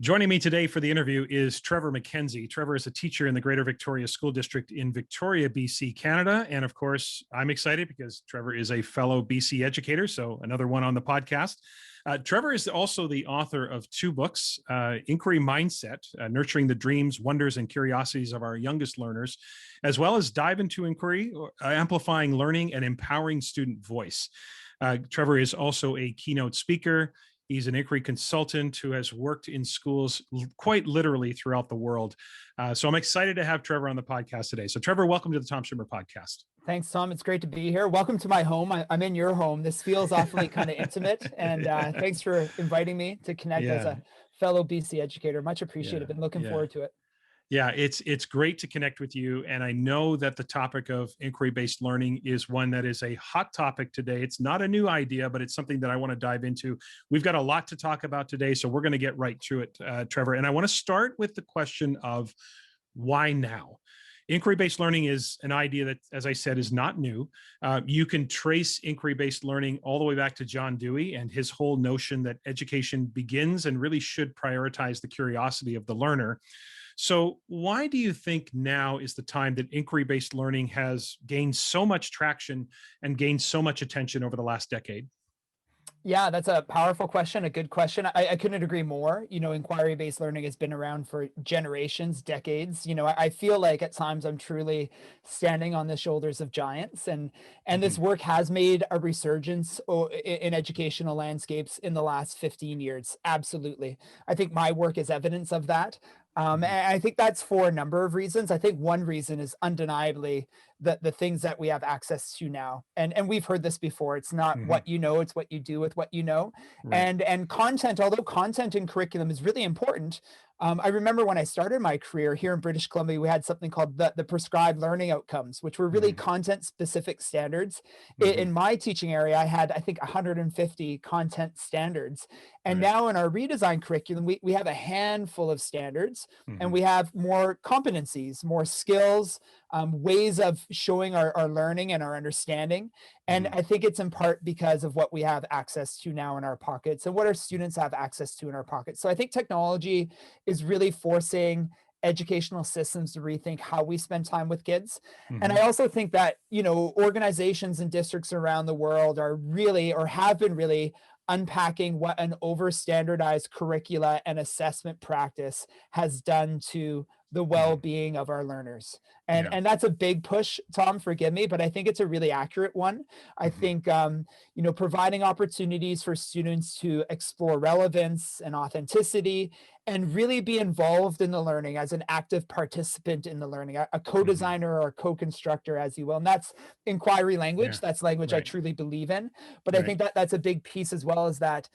Joining me today for the interview is Trevor MacKenzie. Trevor is a teacher in the Greater Victoria School District in Victoria, BC, Canada. And of course, I'm excited because Trevor is a fellow BC educator, so another one on the podcast. Trevor is also the author of two books, Inquiry Mindset, Nurturing the Dreams, Wonders, and Curiosities of Our Youngest Learners, as well as Dive into Inquiry, Amplifying Learning and Empowering Student Voice. Trevor is also a keynote speaker. He's an inquiry consultant who has worked in schools quite literally throughout the world. So I'm excited to have Trevor on the podcast today. So Trevor, welcome to the Tom Schimmer podcast. Thanks, Tom. It's great to be here. Welcome to my home. I'm in your home. This feels awfully kind of intimate. And thanks for inviting me to connect as a fellow BC educator. Much appreciated. Been looking forward to it. Yeah, it's great to connect with you. And I know that the topic of inquiry-based learning is one that is a hot topic today. It's not a new idea, but it's something that I want to dive into. We've got a lot to talk about today, so we're going to get right to it, Trevor. And I want to start with the question of why now? Inquiry-based learning is an idea that, as I said, is not new. You can trace inquiry-based learning all the way back to John Dewey and his whole notion that education begins and really should prioritize the curiosity of the learner. So why do you think now is the time that inquiry-based learning has gained so much traction and gained so much attention over the last decade? Yeah, that's a powerful question, a good question. I couldn't agree more. Inquiry-based learning has been around for generations, decades. I feel like at times I'm truly standing on the shoulders of giants, and this work has made a resurgence in educational landscapes in the last 15 years. Absolutely. I think my work is evidence of that. And I think that's for a number of reasons. I think one reason is undeniably the things that we have access to now. And we've heard this before. It's not what you know, it's what you do with what you know. Right. And content, although content in curriculum is really important, I remember when I started my career here in British Columbia, we had something called the prescribed learning outcomes, which were really content specific standards. In my teaching area, I had, I think, 150 content standards. And now in our redesign curriculum, we have a handful of standards, and we have more competencies, more skills, ways of showing our learning and our understanding. And I think it's in part because of what we have access to now in our pockets and what our students have access to in our pockets. So I think technology is really forcing educational systems to rethink how we spend time with kids. And I also think that, organizations and districts around the world are really, or have been really, unpacking what an over-standardized curricula and assessment practice has done to the well-being of our learners. And that's a big push, Tom, forgive me, but I think it's a really accurate one. I think, providing opportunities for students to explore relevance and authenticity and really be involved in the learning as an active participant in the learning, a co-designer or a co-constructor, as you will. And that's inquiry language. That's language I truly believe in. But I think that's a big piece as well, as that,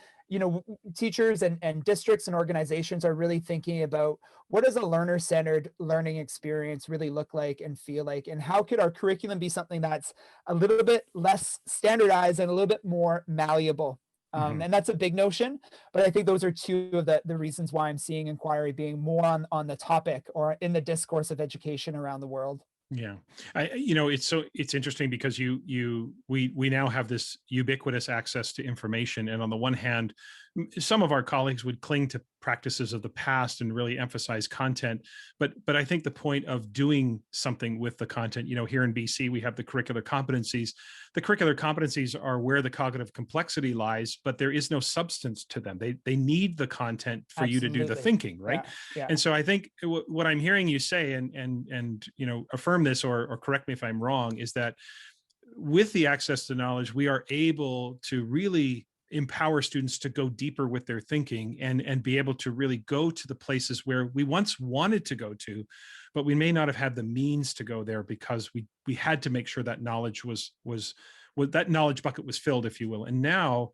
teachers and districts and organizations are really thinking about what does a learner-centered learning experience really look like and feel like, and how could our curriculum be something that's a little bit less standardized and a little bit more malleable. And that's a big notion, but I think those are two of the reasons why I'm seeing inquiry being more on the topic or in the discourse of education around the world. Yeah, it's interesting because we now have this ubiquitous access to information, and on the one hand, some of our colleagues would cling to practices of the past and really emphasize content, but I think the point of doing something with the content, here in BC we have the curricular competencies. The curricular competencies are where the cognitive complexity lies, but there is no substance to them. They need the content for you to do the thinking, right? Yeah. And so I think what I'm hearing you say, and affirm this or correct me if I'm wrong, is that with the access to knowledge, we are able to really empower students to go deeper with their thinking and be able to really go to the places where we once wanted to go to, but we may not have had the means to go there because we had to make sure that knowledge was that knowledge bucket was filled, if you will. And now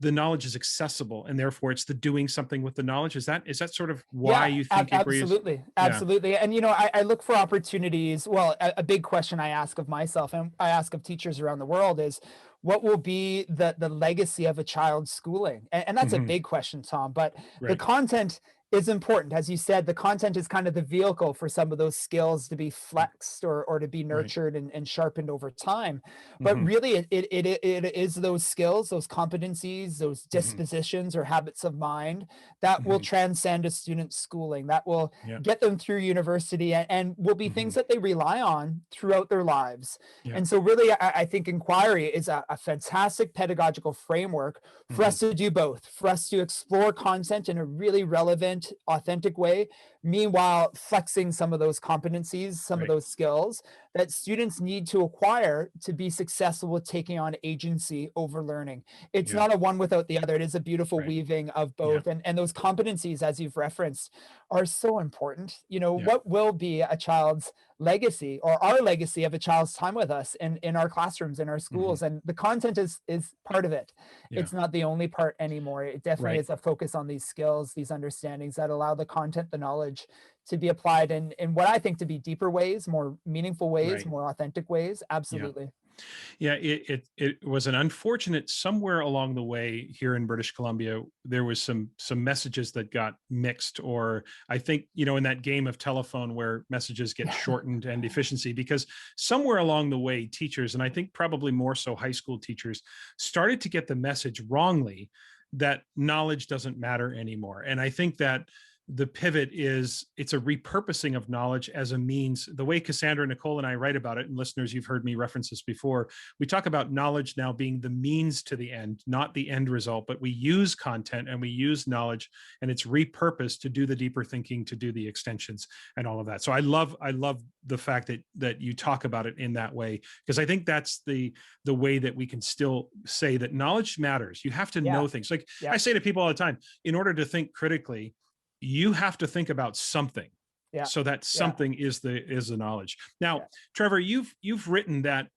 the knowledge is accessible, and therefore it's the doing something with the knowledge. Is that sort of why you think absolutely. And I look for opportunities. Well, a big question I ask of myself and I ask of teachers around the world is, what will be the legacy of a child's schooling? And that's a big question, Tom, but the content is important. As you said, the content is kind of the vehicle for some of those skills to be flexed or to be Right. nurtured and sharpened over time. But Hmm. really, it is those skills, those competencies, those Hmm. dispositions or habits of mind that will Hmm. transcend a student's schooling, that will Yeah. get them through university and will be Hmm. things that they rely on throughout their lives. Yeah. And so, really, I think inquiry is a fantastic pedagogical framework for Hmm. us to do both, for us to explore content in a really relevant, authentic way, meanwhile flexing some of those competencies, some of Right. those skills that students need to acquire to be successful with taking on agency over learning. It's Yeah. not a one without the other. It is a beautiful Right. weaving of Yeah. both. And those competencies, as you've referenced, are so important. Yeah. What will be a child's legacy or our legacy of a child's time with us in our classrooms, in our Hmm. schools? And the content is part of it. Yeah. It's not the only part anymore. It definitely Right. is a focus on these skills, these understandings that allow the content, the knowledge to be applied in what I think to be deeper ways, more meaningful ways, Right. more authentic ways. Yeah. Absolutely. Yeah, it was an unfortunate somewhere along the way here in British Columbia. There was some messages that got mixed, or I think, in that game of telephone where messages get shortened and efficiency, because somewhere along the way, teachers, and I think probably more so high school teachers, started to get the message wrongly that knowledge doesn't matter anymore. And I think that the pivot is it's a repurposing of knowledge as a means. The way Cassandra, Nicole, and I write about it, and listeners, you've heard me reference this before, we talk about knowledge now being the means to the end, not the end result, but we use content and we use knowledge and it's repurposed to do the deeper thinking, to do the extensions and all of that. So I love the fact that you talk about it in that way, because I think that's the way that we can still say that knowledge matters. You have to Yeah. know things. Like I Yep. say to people all the time, in order to think critically, you have to think about something, Yeah. so that Yeah. something is the knowledge. Now, Yeah. Trevor, you've written that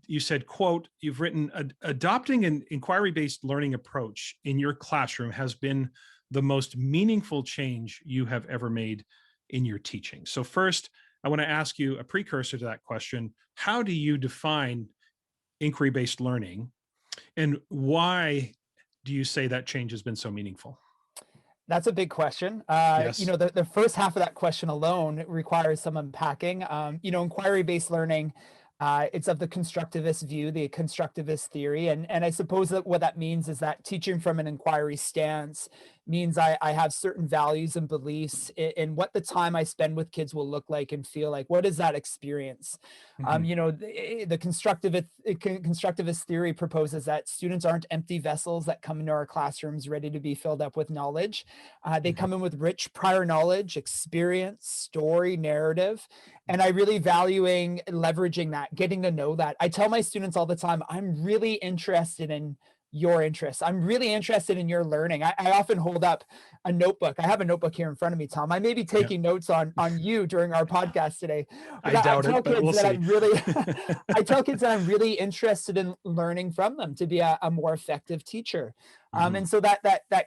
you said, quote, you've written, adopting an inquiry-based learning approach in your classroom has been the most meaningful change you have ever made in your teaching. So first, I want to ask you a precursor to that question. How do you define inquiry-based learning, and why do you say that change has been so meaningful? That's a big question. Yes. The first half of that question alone requires some unpacking. Inquiry-based learning, it's of the constructivist view, the constructivist theory. And I suppose that what that means is that teaching from an inquiry stance means I have certain values and beliefs in what the time I spend with kids will look like and feel like. What is that experience? Mm-hmm. The constructivist theory proposes that students aren't empty vessels that come into our classrooms ready to be filled up with knowledge. They Mm-hmm. come in with rich prior knowledge, experience, story, narrative, and I really valuing leveraging that, getting to know that. I tell my students all the time, I'm really interested in your interests. I'm really interested in your learning. I often hold up a notebook. I have a notebook here in front of me, Tom. I may be Yeah. taking notes on you during our podcast today, but I I doubt tell it, but kids we'll that see. I'm really, I tell kids that I'm really interested in learning from them to be a more effective teacher. Hmm. And so that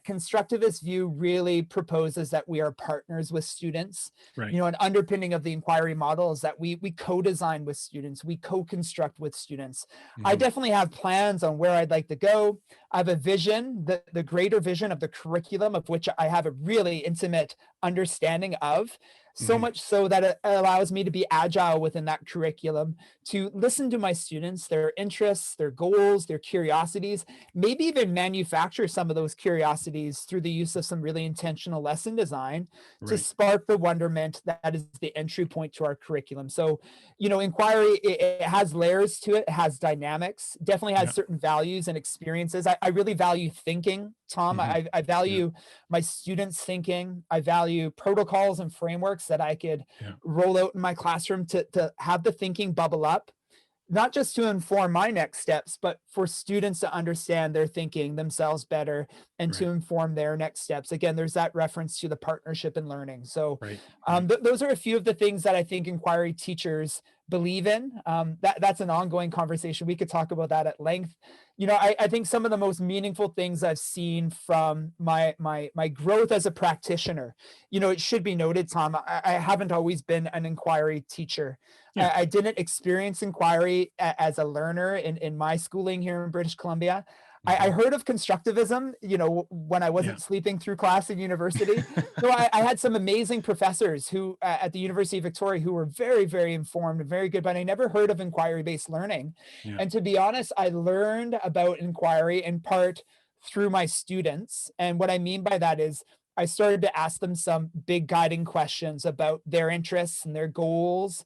constructivist view really proposes that we are partners with students. Right. An underpinning of the inquiry model is that we co-design with students, we co-construct with students. I Hmm. definitely have plans on where I'd like to go. I have a vision, the greater vision of the curriculum, of which I have a really intimate understanding of. So Hmm. much so that it allows me to be agile within that curriculum, to listen to my students, their interests, their goals, their curiosities, maybe even manufacture some of those curiosities through the use of some really intentional lesson design to Right. spark the wonderment that is the entry point to our curriculum. So, inquiry, it has layers to it, it has dynamics, definitely has Yeah. certain values and experiences. I really value thinking, Tom. Hmm. I Yeah. value my students thinking. I value protocols and frameworks that I could Yeah. roll out in my classroom to have the thinking bubble up, not just to inform my next steps, but for students to understand their thinking themselves better and to Right. inform their next steps. Again, there's that reference to the partnership in learning. So Right. Right. those are a few of the things that I think inquiry teachers believe in. That's an ongoing conversation. We could talk about that at length. I think some of the most meaningful things I've seen from my growth as a practitioner. It should be noted, Tom, I haven't always been an inquiry teacher. Yeah. I didn't experience inquiry as a learner in my schooling here in British Columbia. I heard of constructivism, when I Yeah. wasn't sleeping through class in university. So I had some amazing professors who at the University of Victoria who were very, very informed and very good, but I never heard of inquiry-based learning. Yeah. And to be honest, I learned about inquiry in part through my students. And what I mean by that is I started to ask them some big guiding questions about their interests and their goals,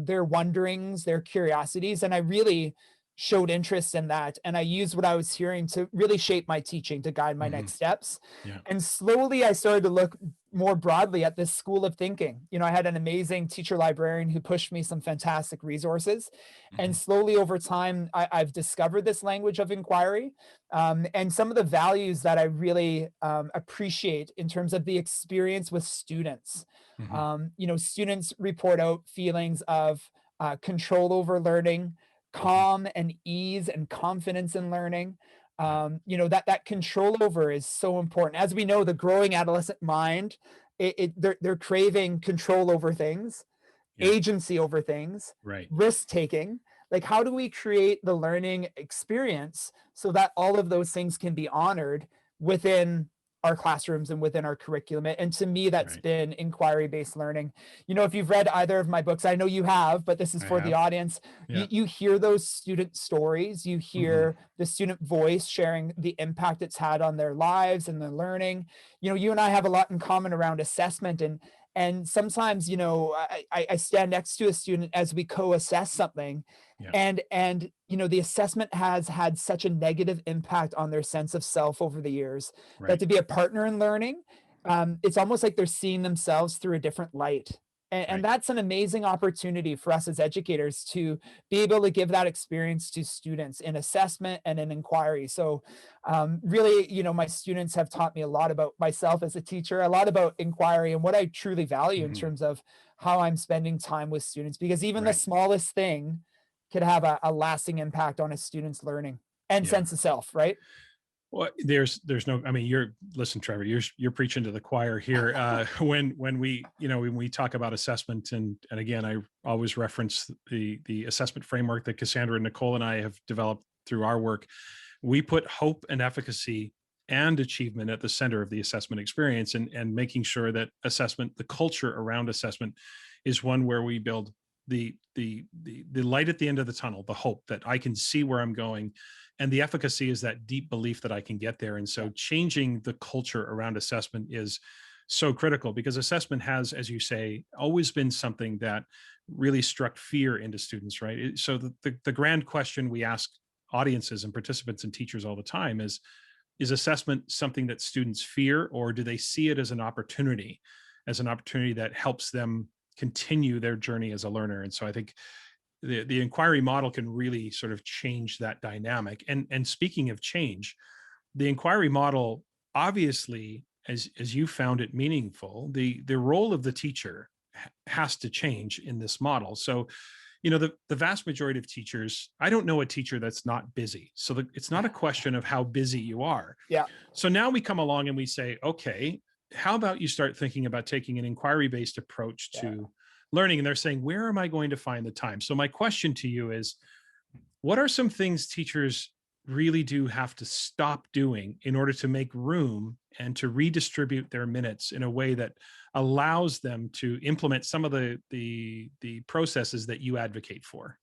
their wonderings, their curiosities. And I really showed interest in that. And I used what I was hearing to really shape my teaching to guide my Hmm. next steps. Yeah. And slowly I started to look more broadly at this school of thinking. I had an amazing teacher librarian who pushed me some fantastic resources. And Hmm. slowly over time, I've discovered this language of inquiry, and some of the values that I really appreciate in terms of the experience with students. Hmm. Students report out feelings of control over learning, Hmm. calm and ease and confidence in learning. Right. That control over is so important. As we know, the growing adolescent mind, they're craving control over things, Yeah. agency over things, Right. risk taking. Like, how do we create the learning experience so that all of those things can be honored within our classrooms and within our curriculum? And to me, that's Right. been inquiry based learning. If you've read either of my books, I know you have, but this is I for the have. audience. Yeah. You hear those student stories, you Hmm. hear the student voice sharing the impact it's had on their lives and their learning. You and I have a lot in common around assessment, and sometimes I stand next to a student as we co-assess something, Yeah. and the assessment has had such a negative impact on their sense of self over the years, that Right. to be a partner in learning, it's almost like they're seeing themselves through a different light. And Right. that's an amazing opportunity for us as educators to be able to give that experience to students in assessment and in inquiry. So really, my students have taught me a lot about myself as a teacher, a lot about inquiry and what I truly value in Hmm. terms of how I'm spending time with students, because even the Right. smallest thing could have a lasting impact on a student's learning and Yeah. sense of self, right? Well, there's no, I mean, listen, Trevor, you're preaching to the choir here. When we talk about assessment, and again, I always reference the assessment framework that Cassandra and Nicole and I have developed through our work. We put hope and efficacy and achievement at the center of the assessment experience, and making sure that assessment, the culture around assessment, is one where we build the light at the end of the tunnel, the hope that I can see where I'm going, and the efficacy is that deep belief that I can get there. And so changing the culture around assessment is so critical, because assessment has, as you say, always been something that really struck fear into students, right? So the grand question we ask audiences and participants and teachers all the time is assessment something that students fear, or do they see it as an opportunity, that helps them continue their journey as a learner? And so I think the inquiry model can really sort of change that dynamic. And speaking of change, the inquiry model, obviously, as you found it meaningful, the role of the teacher has to change in this model. So, the vast majority of teachers, I don't know a teacher that's not busy. So it's not a question of how busy you are. Yeah. So now we come along and we say, okay, how about you start thinking about taking an inquiry based approach Yeah. to learning? And they're saying, where am I going to find the time? So my question to you is, what are some things teachers really do have to stop doing in order to make room and to redistribute their minutes in a way that allows them to implement some of the processes that you advocate for?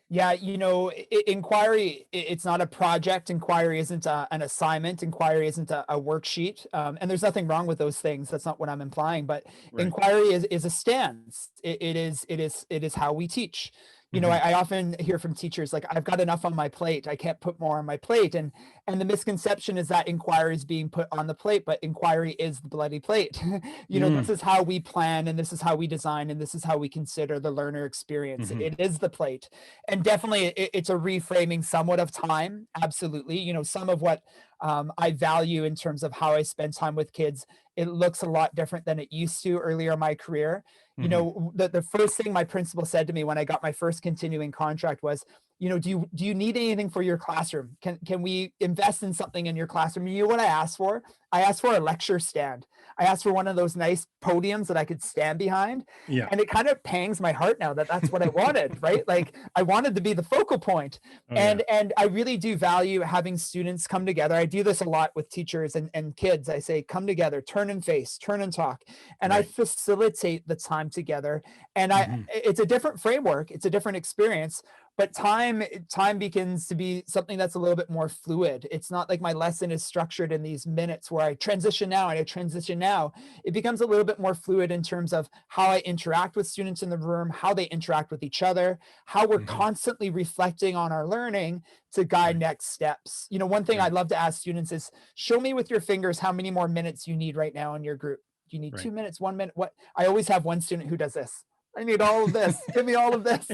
Yeah, inquiry, it's not a project. Inquiry isn't an assignment. Inquiry isn't a worksheet. And there's nothing wrong with those things. That's not what I'm implying. But Right. inquiry is a stance. It is how we teach. Hmm. I often hear from teachers like, I've got enough on my plate. I can't put more on my plate. And the misconception is that inquiry is being put on the plate, but inquiry is the bloody plate. This Mm. is how we plan, and this is how we design, and this is how we consider the learner experience. Hmm. It is the plate. And definitely it's a reframing somewhat of time. Absolutely. Some of what I value in terms of how I spend time with kids, it looks a lot different than it used to earlier in my career. Hmm. The first thing my principal said to me when I got my first continuing contract was, do you need anything for your classroom? Can we invest in something in your classroom? You know what I asked for? I asked for a lecture stand. I asked for one of those nice podiums that I could stand behind. Yeah. And it kind of pangs my heart now that that's what I wanted, right? Like I wanted to be the focal point. Oh yeah. And I really do value having students come together. I do this a lot with teachers and kids. I say, come together, turn and face, turn and talk. And I Right. facilitate the time together. And Hmm. it's a different framework, it's a different experience, but time begins to be something that's a little bit more fluid. It's not like my lesson is structured in these minutes where I transition now and I transition now. It becomes a little bit more fluid in terms of how I interact with students in the room, how they interact with each other, how we're Hmm. constantly reflecting on our learning to guide Right. next steps. One thing Right. I'd love to ask students is, show me with your fingers how many more minutes you need right now in your group. Do you need Right. 2 minutes, 1 minute? What? I always have one student who does this. I need all of this. Give me all of this,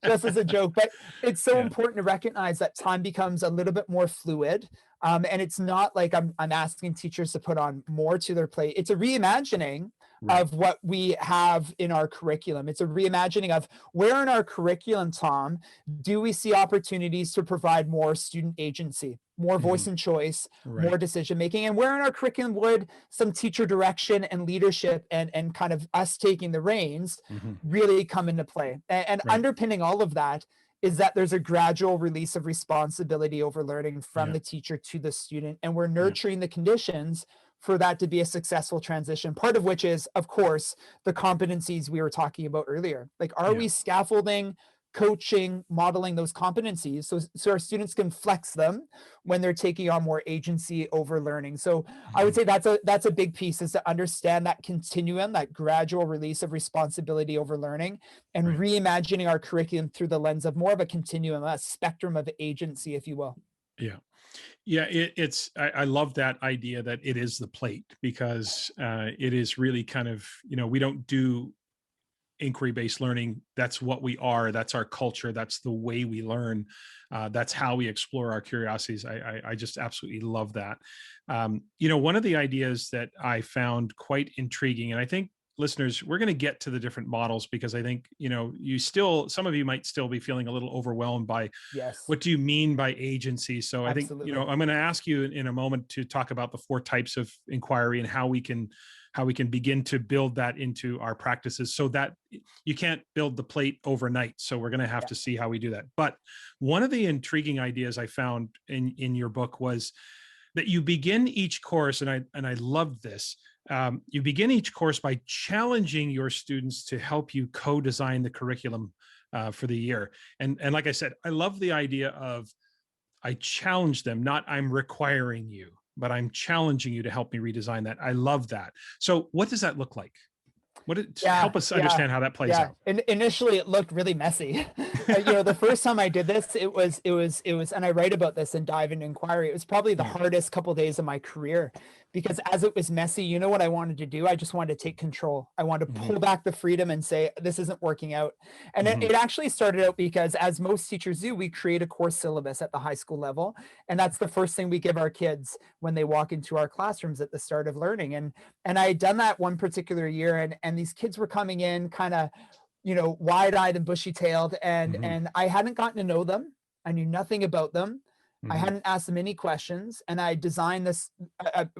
just as a joke. But it's so Yeah. important to recognize that time becomes a little bit more fluid. And it's not like I'm asking teachers to put on more to their plate. It's a reimagining Right. of what we have in our curriculum. It's a reimagining of where in our curriculum, Tom, do we see opportunities to provide more student agency, more Hmm. voice and choice, more Right. decision making, and where in our curriculum would some teacher direction and leadership and kind of us taking the reins Hmm. really come into play. And Right. underpinning all of that is that there's a gradual release of responsibility over learning from Yeah. the teacher to the student, and we're Yeah. nurturing the conditions for that to be a successful transition, part of which is, of course, the competencies we were talking about earlier. Like, are Yeah. we scaffolding, coaching, modeling those competencies so our students can flex them when they're taking on more agency over learning? So I would Mhm. say that's a big piece, is to understand that continuum, that gradual release of responsibility over learning, and Right. reimagining our curriculum through the lens of more of a continuum, a spectrum of agency, if you will. Yeah. Yeah. I love that idea that it is the plate, because it is really kind of, we don't do inquiry based learning. That's what we are. That's our culture. That's the way we learn. That's how we explore our curiosities. I just absolutely love that. One of the ideas that I found quite intriguing, and I think listeners, we're going to get to the different models, because I think, some of you might still be feeling a little overwhelmed by Yes, what do you mean by agency. So I think, absolutely. I'm going to ask you in a moment to talk about the four types of inquiry and how we can begin to build that into our practices, so that you can't build the plate overnight. So we're going to have Yeah. to see how we do that. But one of the intriguing ideas I found in your book was that you begin each course, and I loved this. You begin each course by challenging your students to help you co-design the curriculum for the year. And like I said, I love the idea of, I challenge them, not I'm requiring you, but I'm challenging you to help me redesign that. I love that. So what does that look like? Yeah, Help us yeah, understand how that plays yeah. out. Initially, it looked really messy. The first time I did this, it was, and I write about this and dive into inquiry. It was probably the Yeah. hardest couple days of my career, because as it was messy, you know what I wanted to do? I just wanted to take control. I wanted to Hmm. pull back the freedom and say, this isn't working out. And it, Hmm. it actually started out because, as most teachers do, we create a course syllabus at the high school level, and that's the first thing we give our kids when they walk into our classrooms at the start of learning. And I had done that one particular year, and these kids were coming in kind of, wide-eyed and bushy-tailed, and Hmm. and I hadn't gotten to know them. I knew nothing about them. I Hmm. hadn't asked them any questions, and I designed this,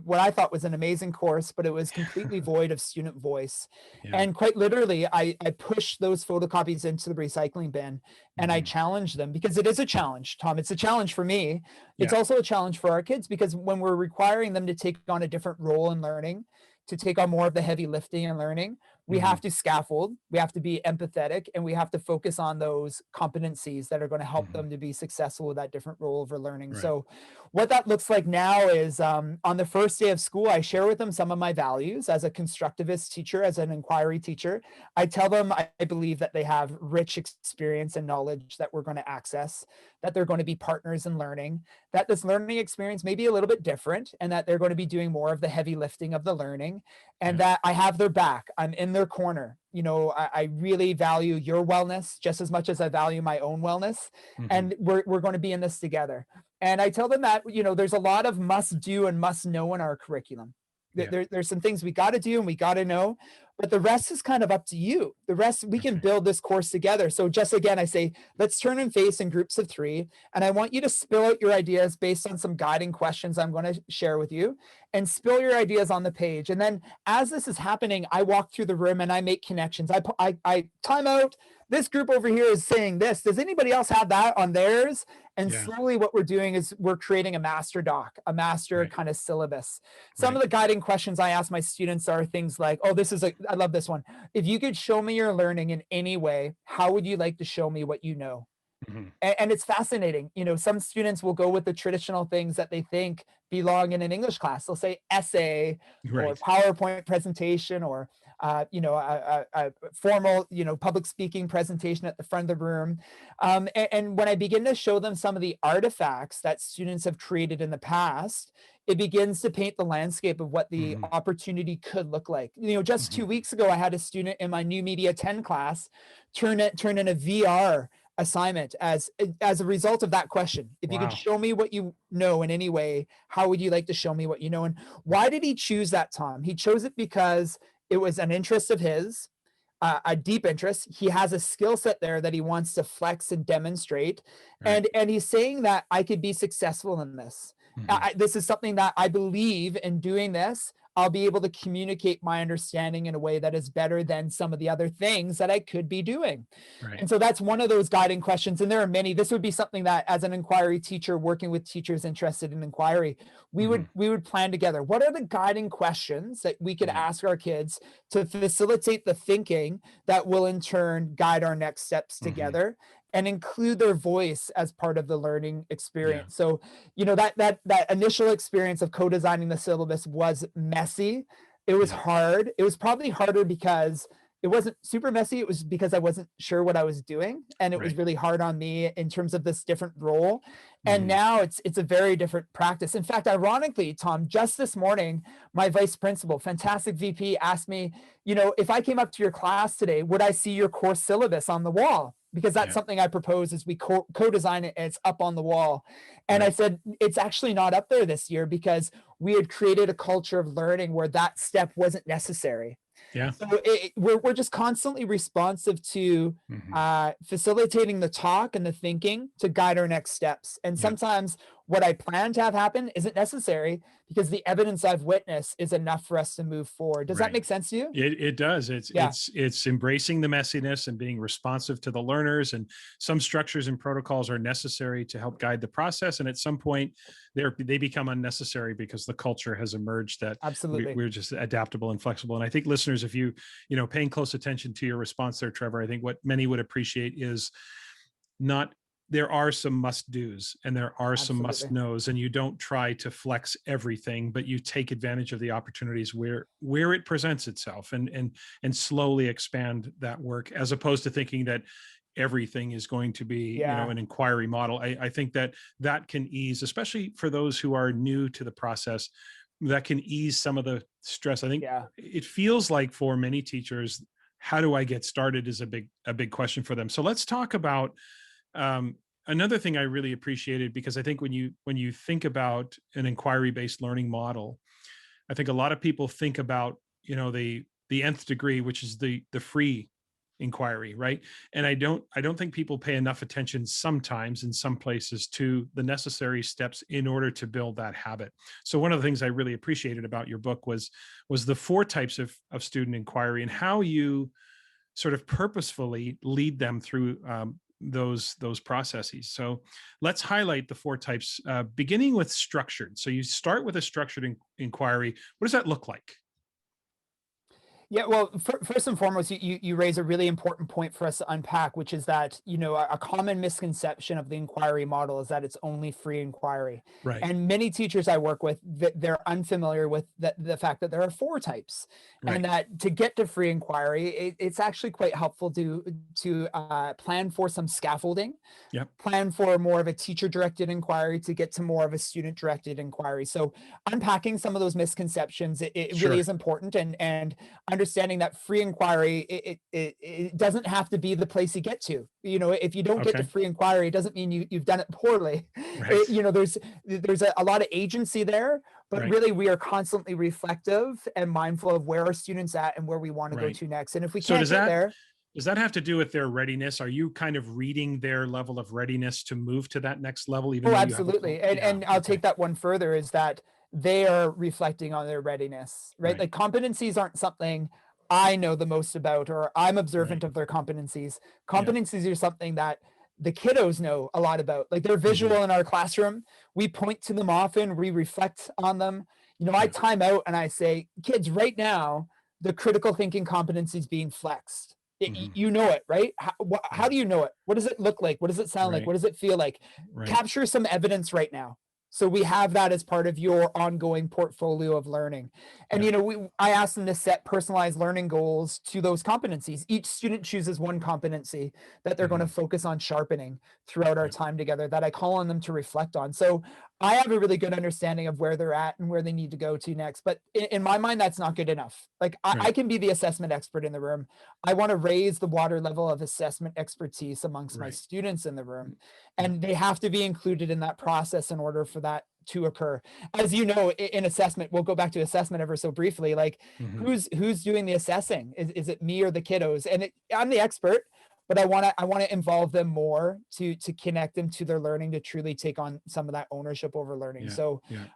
what I thought was an amazing course, but it was completely void of student voice. Yeah. And quite literally, I pushed those photocopies into the recycling bin, and I Hmm. challenged them, because it is a challenge, Tom. It's a challenge for me. It's Yeah. also a challenge for our kids, because when we're requiring them to take on a different role in learning, to take on more of the heavy lifting and learning, we have Hmm. to scaffold, we have to be empathetic, and we have to focus on those competencies that are going to help Hmm. them to be successful with that different role over learning. Right. So what that looks like now is, on the first day of school, I share with them some of my values as a constructivist teacher, as an inquiry teacher. I tell them I believe that they have rich experience and knowledge that we're going to access, that they're going to be partners in learning, that this learning experience may be a little bit different, and that they're going to be doing more of the heavy lifting of the learning, and Yeah. that I have their back. I'm in their corner. I really value your wellness just as much as I value my own wellness. Hmm. And we're going to be in this together. And I tell them that, there's a lot of must do and must know in our curriculum. Yeah. There's some things we got to do and we got to know, but the rest is kind of up to you. The rest, we can Okay. build this course together. So just again, I say, let's turn and face in groups of 3. And I want you to spill out your ideas based on some guiding questions I'm going to share with you, and spill your ideas on the page. And then as this is happening, I walk through the room and I make connections. I time out. This group over here is saying this. Does anybody else have that on theirs? And Yeah. slowly what we're doing is we're creating a master doc, a master Right. kind of syllabus. Some Right. of the guiding questions I ask my students are things like, oh, I love this one. If you could show me your learning in any way, how would you like to show me what you know? Mhm. And it's fascinating. Some students will go with the traditional things that they think belong in an English class. They'll say essay or Right. PowerPoint presentation, or a formal, public speaking presentation at the front of the room. And when I begin to show them some of the artifacts that students have created in the past, it begins to paint the landscape of what the Mhm. opportunity could look like. Just Mhm. 2 weeks ago, I had a student in my new media 10 class turn in a VR assignment as a result of that question. If you could Wow. show me what you know in any way, how would you like to show me what you know? And Right. why did he choose that, Tom? He chose it because it was an interest of his, a deep interest. He has a skill set there that he wants to flex and demonstrate, Right. and he's saying that I could be successful in this. Mhm. This is something that I believe in doing this. I'll be able to communicate my understanding in a way that is better than some of the other things that I could be doing. Right. And so that's one of those guiding questions. And there are many. This would be something that, as an inquiry teacher working with teachers interested in inquiry, we would Mhm. we would plan together. What are the guiding questions that we could Mhm. ask our kids to facilitate the thinking that will in turn guide our next steps Mhm. together, and include their voice as part of the learning Yeah. experience? So, that initial experience of co-designing the syllabus was messy. It was Yeah. hard. It was probably harder because it wasn't super messy. It was because I wasn't sure what I was doing, and it was Right. really hard on me in terms of this different role. And Mhm. now it's a very different practice. In fact, ironically, Tom, just this morning, my vice principal, fantastic VP, asked me, if I came up to your class today, would I see your course syllabus on the wall? Because that's Yeah. something I propose is we co-design it and it's up on the wall. And I Right. said, it's actually not up there this year because we had created a culture of learning where that step wasn't necessary. Yeah. So we're just constantly responsive to Mhm. facilitating the talk and the thinking to guide our next steps. And Yeah. sometimes what I plan to have happen isn't necessary because the evidence I've witnessed is enough for us to move forward. Does that Right. make sense to you? It does. It's Yeah, it's it's embracing the messiness and being responsive to the learners. And some structures and protocols are necessary to help guide the process. And at some point, they become unnecessary because the culture has emerged that absolutely. we're just adaptable and flexible. And I think listeners, if paying close attention to your response there, Trevor, I think what many would appreciate is not there are some must do's and there are some must Absolutely. knows, and you don't try to flex everything, but you take advantage of the opportunities where it presents itself, and slowly expand that work, as opposed to thinking that everything is going to be Yeah. an inquiry model. I think that can ease, especially for those who are new to the process, that can ease some of the stress. I think Yeah. it feels like for many teachers, how do I get started is a big question for them. So let's talk about another thing I really appreciated, because I think when you think about an inquiry based learning model, I think a lot of people think about the nth degree, which is the free inquiry, right? And I don't think people pay enough attention sometimes in some places to the necessary steps in order to build that habit. So one of the things I really appreciated about your book was the 4 types of student inquiry, and how you sort of purposefully lead them through those processes. So let's highlight the 4 types, beginning with structured. So you start with a structured inquiry. What does that look like? Yeah, well, first and foremost, you raise a really important point for us to unpack, which is that a common misconception of the inquiry model is that it's only free inquiry, Right. and many teachers I work with, they're unfamiliar with the fact that there are 4 types, and Right. that to get to free inquiry, it's actually quite helpful to plan for some scaffolding, Yep. plan for more of a teacher directed inquiry to get to more of a student directed inquiry. So unpacking some of those misconceptions, it really Sure. is important, and understanding that free inquiry, it doesn't have to be the place you get to. If you don't get to Okay. free inquiry, it doesn't mean you've done it poorly. Right. There's a lot of agency there, but Right. really we are constantly reflective and mindful of where our students at and where we want to go Right. to next. And if we So can't get there, does that have to do with their readiness? Are you kind of reading their level of readiness to move to that next level, even oh, though you have a plan? absolutely. And Yeah. I'll Okay. take that one further is that they are reflecting on their readiness, right? Right. Like competencies aren't something I know the most about or I'm Right. observant of their competencies. Yeah. Competencies are something that the kiddos know a lot about. Like they're Hmm. visual in our classroom. We point to them often, we reflect on them. I Yeah. time out and I say, kids, right now, the critical thinking competency is being flexed. Hmm. You know it, right? How Yeah. do you know it? What does it look like? What does it sound like? Right. What does it feel like? Right. Capture some evidence right now. So we have that as part of your ongoing portfolio of learning. And Yeah. I ask them to set personalized learning goals to those competencies. Each student chooses one competency that they're going to Hmm. focus on sharpening throughout our Yeah. time together that I call on them to reflect on. So I have a really good understanding of where they're at and where they need to go to next. But in my mind, that's not good enough. Like I Right. can be the assessment expert in the room. I want to raise the water level of assessment expertise amongst my Right. students in the room. Yeah. And they have to be included in that process in order for that to occur. As you know, in assessment, we'll go back to assessment ever so briefly. Like Hmm. who's doing the assessing? Is it me or the kiddos? And I'm the expert, but I want to involve them more to connect them to their learning to truly take on some of that ownership over learning. Yeah. So Yeah.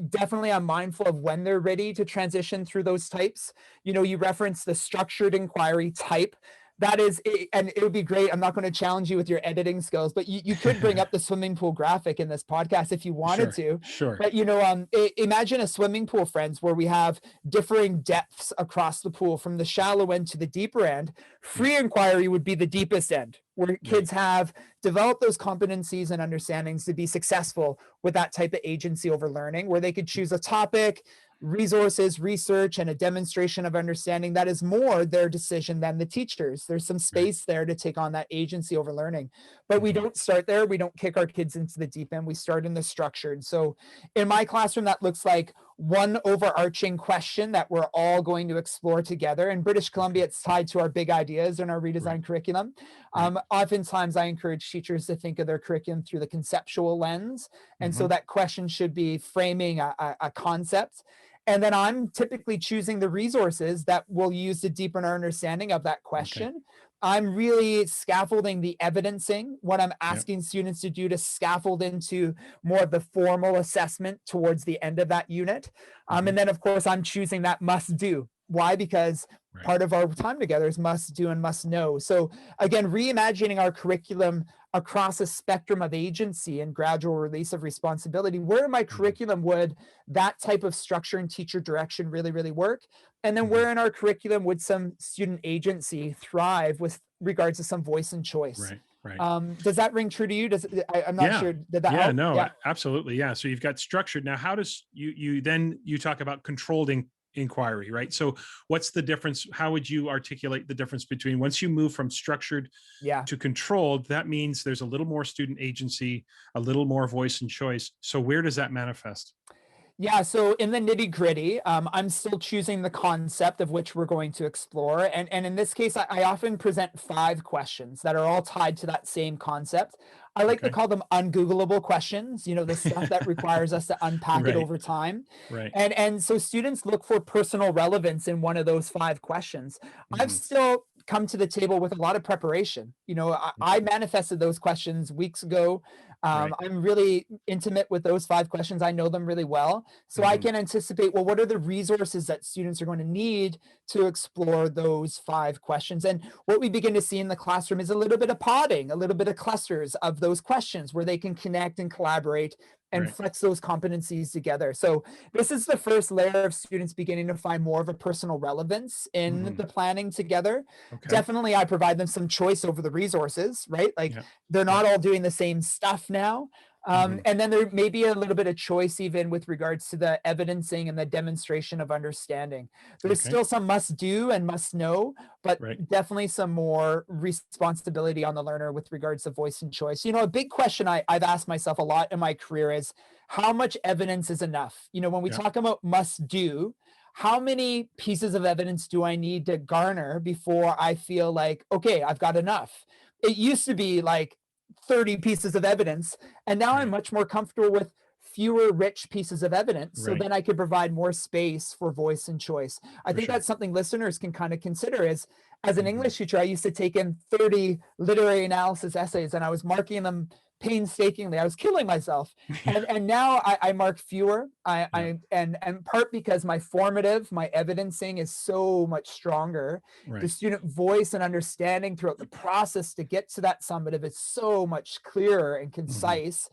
definitely I'm mindful of when they're ready to transition through those types. You reference the structured inquiry type. That is, and it would be great. I'm not going to challenge you with your editing skills, but you could bring up the swimming pool graphic in this podcast if you wanted Sure. to. Sure. But imagine a swimming pool, friends, where we have differing depths across the pool from the shallow end to the deeper end. Yeah. Free inquiry would be the deepest end, where Right. kids have developed those competencies and understandings to be successful with that type of agency over learning, where they could choose a topic, resources, research, and a demonstration of understanding that is more their decision than the teachers. There's some Right. space there to take on that agency over learning. But we Hmm. don't start there. We don't kick our kids into the deep end. We start in the structured. So in my classroom, that looks like one overarching question that we're all going to explore together. In British Okay. Columbia, it's tied to our big ideas in our Right. redesigned curriculum. Right. Oftentimes, I encourage teachers to think of their curriculum through the conceptual lens. And so Hmm. that question should be framing a concept. And then I'm typically choosing the resources that we'll use to deepen our understanding of that Okay. question. I'm really scaffolding the evidencing, what I'm Yeah. asking students to do to scaffold into more of the formal assessment towards the end of that unit. Hmm. And then, of course, I'm choosing that must do. Why? Because Right. part of our time together is must do and must know. So, again, reimagining our curriculum across a spectrum of agency and gradual release of responsibility. Where in my Hmm. curriculum would that type of structure and teacher direction really, really work? And then Hmm. where in our curriculum would some student agency thrive with regards to some voice and choice? Right. Right. Does that ring true to you? I'm not Yeah. sure. Did that Yeah. help? No, Yeah. absolutely. Yeah. So you've got structured. Now, how does you talk about controlled inquiry, right? So what's the difference? How would you articulate the difference between once you move from structured Yeah. to controlled? That means there's a little more student agency, a little more voice and choice. So where does that manifest? Yeah, so in the nitty gritty, I'm still choosing the concept of which we're going to explore. And in this case, I often present 5 questions that are all tied to that same concept. I like to Okay. call them ungoogleable questions, the stuff that requires us to unpack it Right. over time. Right. And so students look for personal relevance in one of those 5 questions. I've Hmm. still come to the table with a lot of preparation. I Okay. manifested those questions weeks ago. Right. I'm really intimate with those 5 questions. I know them really well. So I Hmm. can anticipate, well, what are the resources that students are going to need to explore those 5 questions? And what we begin to see in the classroom is a little bit of podding, a little bit of clusters of those questions where they can connect and collaborate and Right. flex those competencies together. So this is the first layer of students beginning to find more of a personal relevance in Hmm. the planning together. Okay. Definitely, I provide them some choice over the resources, right? Like Yeah. they're Yeah. not all doing the same stuff now. Hmm. And then there may be a little bit of choice even with regards to the evidencing and the demonstration of understanding. There's Okay. still some must do and must know, but Right. definitely some more responsibility on the learner with regards to voice and choice. A big question I've asked myself a lot in my career is how much evidence is enough? When we Yeah. talk about must do, how many pieces of evidence do I need to garner before I feel like, okay, I've got enough? It used to be like 30 pieces of evidence. And now I'm Right. much more comfortable with fewer rich pieces of evidence, so Right. then I could provide more space for voice and choice. I For think sure. that's something listeners can kind of consider is, as an Mhm. English teacher, I used to take in 30 literary analysis essays and I was marking them painstakingly. I was killing myself. Yeah. And now I mark fewer. Yeah. And part because my evidencing is so much stronger. The Right. student voice and understanding throughout the process to get to that summative is so much clearer and Mhm. concise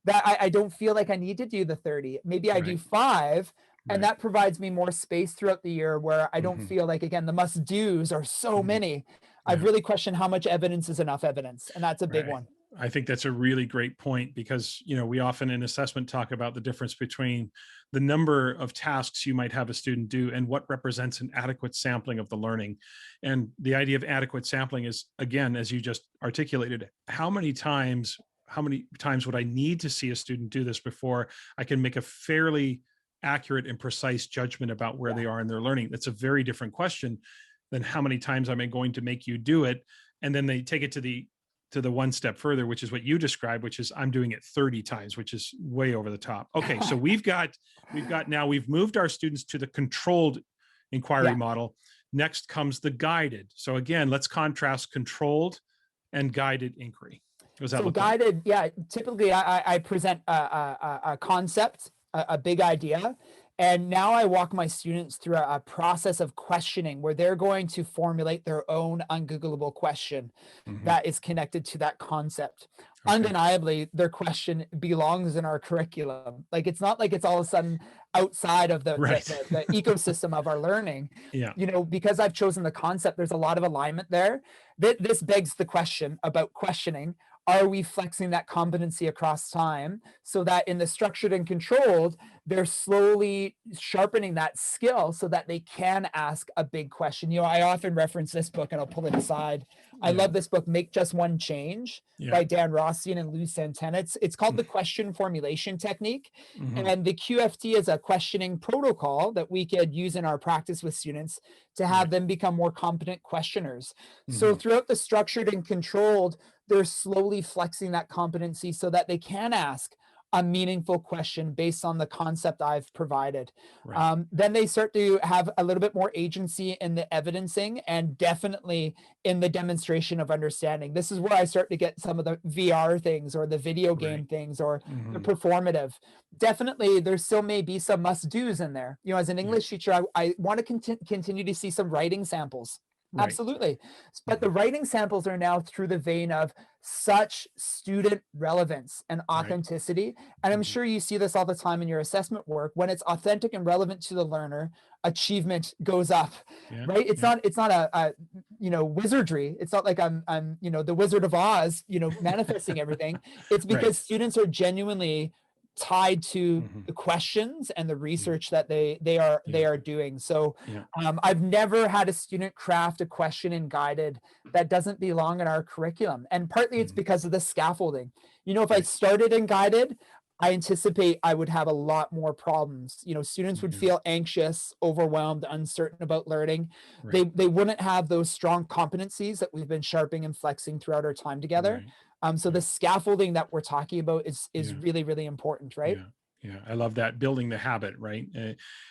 that I don't feel like I need to do the 30. Maybe I do Right. 5, and Right. that provides me more space throughout the year where I don't Mhm. feel like, again, the must do's are so Mhm. many. I've Yeah. really questioned how much evidence is enough evidence, and that's a big Right. one. I think that's a really great point because, we often in assessment talk about the difference between the number of tasks you might have a student do and what represents an adequate sampling of the learning. And the idea of adequate sampling is, again, as you just articulated, how many times would I need to see a student do this before I can make a fairly accurate and precise judgment about where Yeah. they are in their learning? That's a very different question than how many times am I going to make you do it. And then they take it to the one step further, which is what you described, which is I'm doing it 30 times, which is way over the top. Okay, so we've moved our students to the controlled inquiry Yeah. model. Next comes the guided. So again, let's contrast controlled and guided inquiry. What does that So look like? guided, yeah, typically I present a concept, a big idea, and now I walk my students through a process of questioning where they're going to formulate their own ungoogleable question Mhm. that is connected to that concept. Okay. Undeniably, their question belongs in our curriculum. Like it's not like it's all of a sudden outside of Right. the ecosystem of our learning. Yeah. Because I've chosen the concept, there's a lot of alignment there. This begs the question about questioning. Are we flexing that competency across time so that in the structured and controlled, they're slowly sharpening that skill so that they can ask a big question? I often reference this book and I'll pull it aside. I Yeah. love this book, Make Just One Change Yeah. by Dan Rossian and Lou Santana. It's called Mm. the question formulation technique. Mhm. And the QFT is a questioning protocol that we could use in our practice with students to have Right. them become more competent questioners. So Mhm. throughout the structured and controlled, they're slowly flexing that competency so that they can ask a meaningful question based on the concept I've provided. Right. Then they start to have a little bit more agency in the evidencing and definitely in the demonstration of understanding. This is where I start to get some of the VR things or the video Right. game things or the Mhm. performative. Definitely, there still may be some must do's in there. As an Yeah. English teacher, I want to continue to see some writing samples. Right. Absolutely. But the Mhm. writing samples are now through the vein of such student relevance and Right. authenticity. And I'm Mhm. sure you see this all the time in your assessment work. When it's authentic and relevant to the learner, achievement goes up, Yeah. right? It's Yeah. not, it's not a wizardry. It's not like I'm the Wizard of Oz, manifesting everything. It's Right. because students are genuinely tied to Mhm. the questions and the Yeah. research that they Yeah. are doing. So Yeah. I've never had a student craft a question in guided that doesn't belong in our curriculum. And partly it's Mhm. because of the scaffolding. If I Right. started in guided, I anticipate I would have a lot more problems. Students would Yeah. feel anxious, overwhelmed, uncertain about learning. They Right. they wouldn't have those strong competencies that we've been sharpening and flexing throughout our time together. Right. So the Right. scaffolding that we're talking about is Yeah. really, really important, right? Yeah. Yeah. I love that, building the habit, right?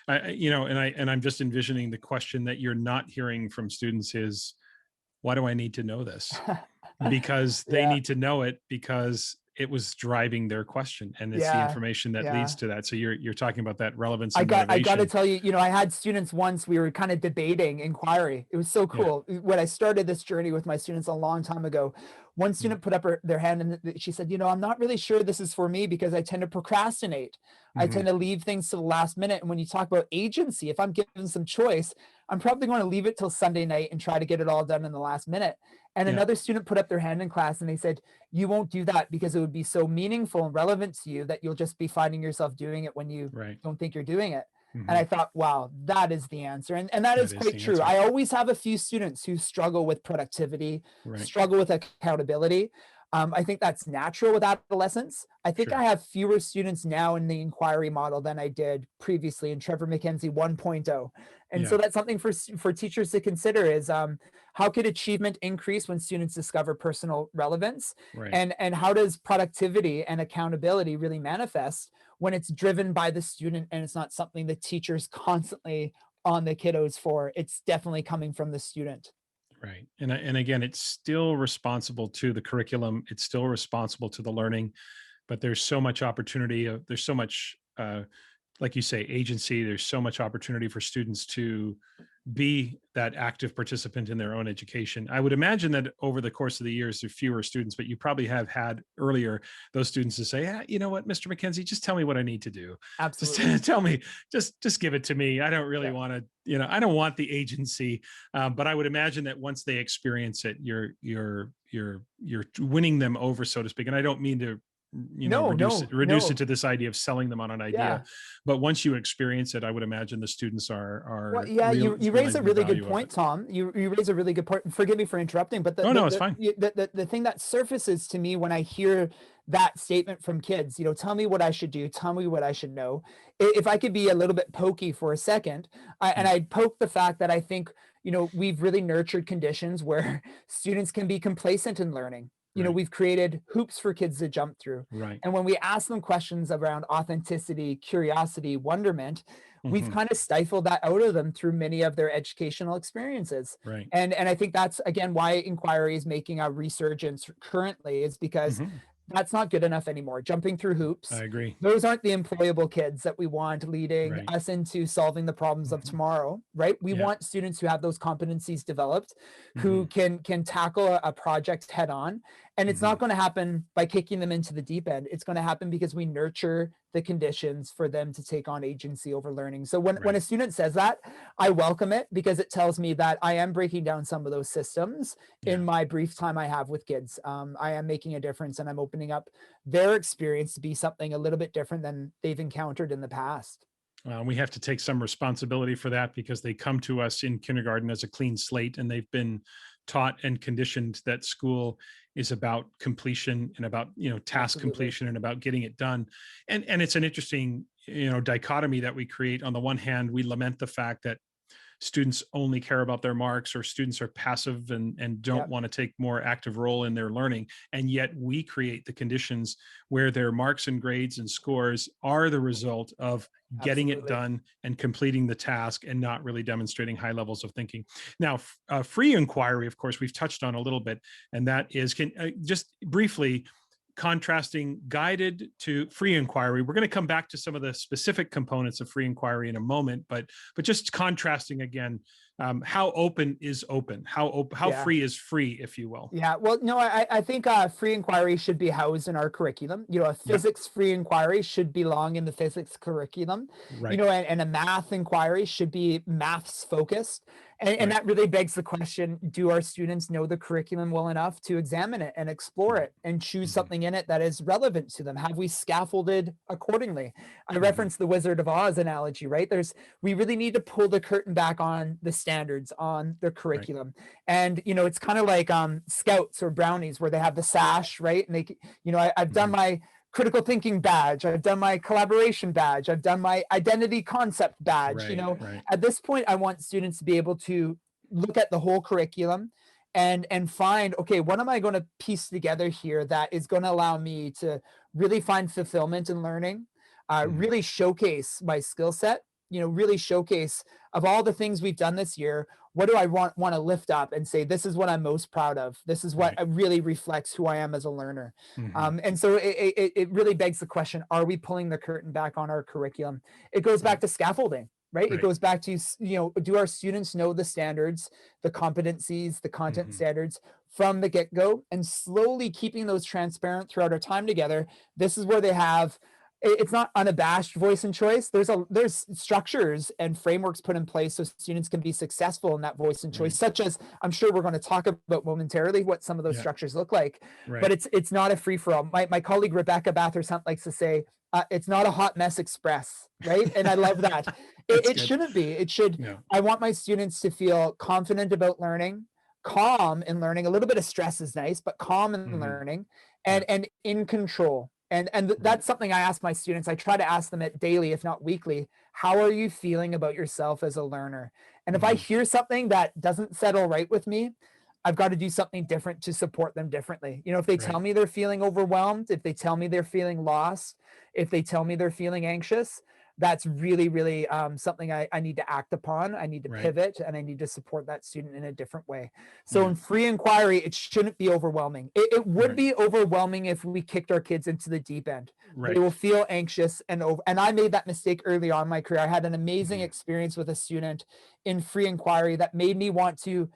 And I'm just envisioning the question that you're not hearing from students is, why do I need to know this? Because they Yeah, need to know it because it was driving their question, and it's the yeah, information that leads yeah. to that. So you're talking about that relevance I and got to motivation. tell you, I had students once, we were kind of debating inquiry. It was so Yeah. cool. When I started this journey with my students a long time ago, one Mm. student put up their hand and she said, I'm not really sure this is for me because I tend to procrastinate. I Mhm. tend to leave things to the last minute. And when you talk about agency, if I'm given some choice, I'm probably going to leave it till Sunday night and try to get it all done in the last minute. And Yeah. another student put up their hand in class and they said, you won't do that because it would be so meaningful and relevant to you that you'll just be finding yourself doing it when you Right. don't think you're doing it. And I Mhm. thought, wow, that is the answer. And that That is is quite the true. answer. I always have a few students who struggle with productivity, Right. struggle with accountability. I think that's natural with adolescence. I think I Sure. have fewer students now in the inquiry model than I did previously in Trevor MacKenzie 1.0. And so Yeah. that's something for teachers to consider is how could achievement increase when students discover personal relevance? Right. And how does productivity and accountability really manifest when it's driven by the student and it's not something the teacher's constantly on the kiddos for? It's definitely coming from the student. Right. And again, it's still responsible to the curriculum. It's still responsible to the learning, but there's so much opportunity. There's so much, like you say, agency. There's so much opportunity for students to be that active participant in their own education. I would imagine that over the course of the years, there are fewer students, but you probably have had earlier those students to say, "Yeah, you know what, Mr. MacKenzie, just tell me what I need to do. Just Absolutely. tell me, just give it to me. I don't really Yeah. want to, I don't want the agency." But I would imagine that once they experience it, you're winning them over, so to speak. And I don't mean to No, no, reduce it no. to this idea of selling them on an idea, Yeah. but once you experience it, I would imagine the students Well, are yeah, you raise a realizing the really good value of it. point, Tom. You raise a really good point. Forgive me for interrupting, but Oh no, it's fine. the thing that surfaces to me when I hear that statement from kids, tell me what I should do, tell me what I should know. If I could be a little bit pokey for a second, and Yeah. I'd poke the fact that I think, we've really nurtured conditions where students can be complacent in learning. Right. We've created hoops for kids to jump through. Right. And when we ask them questions around authenticity, curiosity, wonderment, we've Hmm. kind of stifled that out of them through many of their educational experiences. Right. And I think that's again why inquiry is making a resurgence currently is because Hmm. that's not good enough anymore. Jumping through I hoops, agree. those aren't the employable kids that we want leading Right. us into solving the problems of Hmm. tomorrow, right? We Yeah. want students who have those competencies developed, who Hmm. can tackle a project head on. And it's Hmm. not going to happen by kicking them into the deep end. It's going to happen because we nurture the conditions for them to take on agency over learning. So when Right. a student says that, I welcome it because it tells me that I am breaking down some of those systems Yeah. in my brief time I have with kids. I am making a difference and I'm opening up their experience to be something a little bit different than they've encountered in the past. We have to take some responsibility for that because they come to us in kindergarten as a clean slate and they've been taught and conditioned that school is about completion and about task Absolutely. completion and about getting it done. And it's an interesting dichotomy that we create. On the one hand, we lament the fact that students only care about their marks or students are passive and don't Yep. want to take more active role in their learning, and yet we create the conditions where their marks and grades and scores are the result of getting it Absolutely. done and completing the task and not really demonstrating high levels of thinking. Now free inquiry, of course, we've touched on a little bit, and that is can just briefly contrasting guided to free inquiry. We're going to come back to some of the specific components of free inquiry in a moment, but just contrasting again, how open is open, how Yeah. free is free, if you will. Yeah, well, no, I think free inquiry should be housed in our curriculum. A Yeah. physics free inquiry should belong in the physics curriculum, Right. and a math inquiry should be maths focused. And Right. that really begs the question, do our students know the curriculum well enough to examine it and explore Right. it and choose Hmm. something in it that is relevant to them? Have we scaffolded accordingly? I Hmm. referenced the Wizard of Oz analogy, right? We really need to pull the curtain back on the standards, on the Right. curriculum. And it's kind of like scouts or brownies where they have the sash, right? And I've done Hmm. my critical thinking badge, I've done my collaboration badge, I've done my identity concept badge. Right. Right. At this point I want students to be able to look at the whole curriculum and find, okay, what am I going to piece together here that is going to allow me to really find fulfillment in learning, Hmm. really showcase my skill set, really showcase of all the things we've done this year, what do I want to lift up and say, this is what I'm most proud of. This is what Right. really reflects who I am as a learner. Hmm. And so it really begs the question, are we pulling the curtain back on our curriculum? It goes back Right. to scaffolding, right? It Right. goes back to, do our students know the standards, the competencies, the content Hmm. standards from the get-go, and slowly keeping those transparent throughout our time together. This is where they have, it's not unabashed voice and choice. There's structures and frameworks put in place so students can be successful in that voice and choice, Right. such as I'm sure we're going to talk about momentarily what some of those Yeah. structures look like. But Right. it's not a free for all. My colleague Rebecca Bathurst Hunt likes to say, it's not a hot mess express, right? And I love that. That's It good. shouldn't be. It should. Yeah. I want my students to feel confident about learning, calm in learning. A little bit of stress is nice, but calm in Hmm. learning, Yeah. and in control. Right. That's something I ask my students. I try to ask them it daily, if not weekly. How are you feeling about yourself as a learner? And if I Hmm. hear something that doesn't settle right with me, I've got to do something different to support them differently. If they tell Right. me they're feeling overwhelmed, if they tell me they're feeling lost, if they tell me they're feeling anxious, that's really, really something I need to act upon. I need to Right. pivot, and I need to support that student in a different way. So Yeah. in free inquiry, it shouldn't be overwhelming. It would Right. be overwhelming if we kicked our kids into the deep end. They Right. will feel anxious and over. And I made that mistake early on in my career. I had an amazing Hmm. experience with a student in free inquiry that made me want to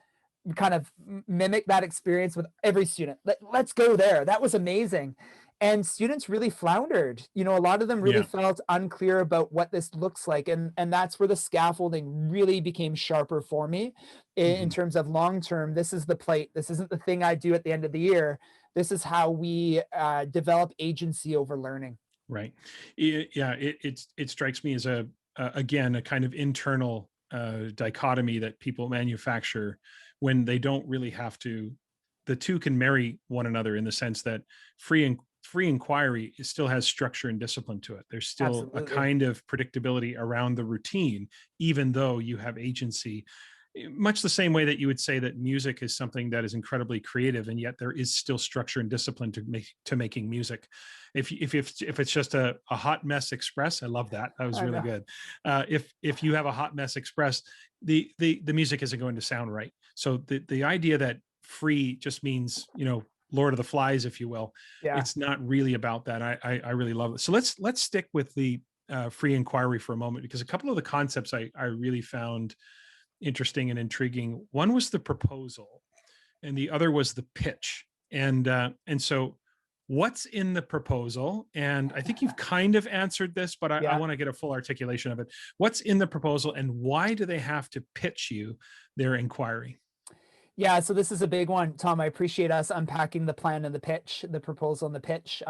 kind of mimic that experience with every student. Let's go there. That was amazing. And students really floundered. A lot of them really Yeah. felt unclear about what this looks like. And that's where the scaffolding really became sharper for me in Hmm. terms of long term. This is the plate. This isn't the thing I do at the end of the year. This is how we develop agency over learning. Right. Yeah. It strikes me as again, a kind of internal dichotomy that people manufacture when they don't really have to. The two can marry one another in the sense that free inquiry still has structure and discipline to it. There's still a Absolutely. kind of predictability around the routine, even though you have agency. Much the same way that you would say that music is something that is incredibly creative, and yet there is still structure and discipline to making music. If it's just a hot mess express, I love that. That was I really know. good. If you have a hot mess express, the music isn't going to sound right. So the idea that free just means, Lord of the Flies, if you will. Yeah. It's not really about that. I really love it. So let's stick with the free inquiry for a moment, because a couple of the concepts I really found interesting and intriguing. One was the proposal, and the other was the pitch. And so, what's in the proposal? And I think you've kind of answered this, but I Yeah. want to get a full articulation of it. What's in the proposal, and why do they have to pitch you their inquiry? Yeah, so this is a big one, Tom. I appreciate us unpacking the plan and the pitch, the proposal and the pitch.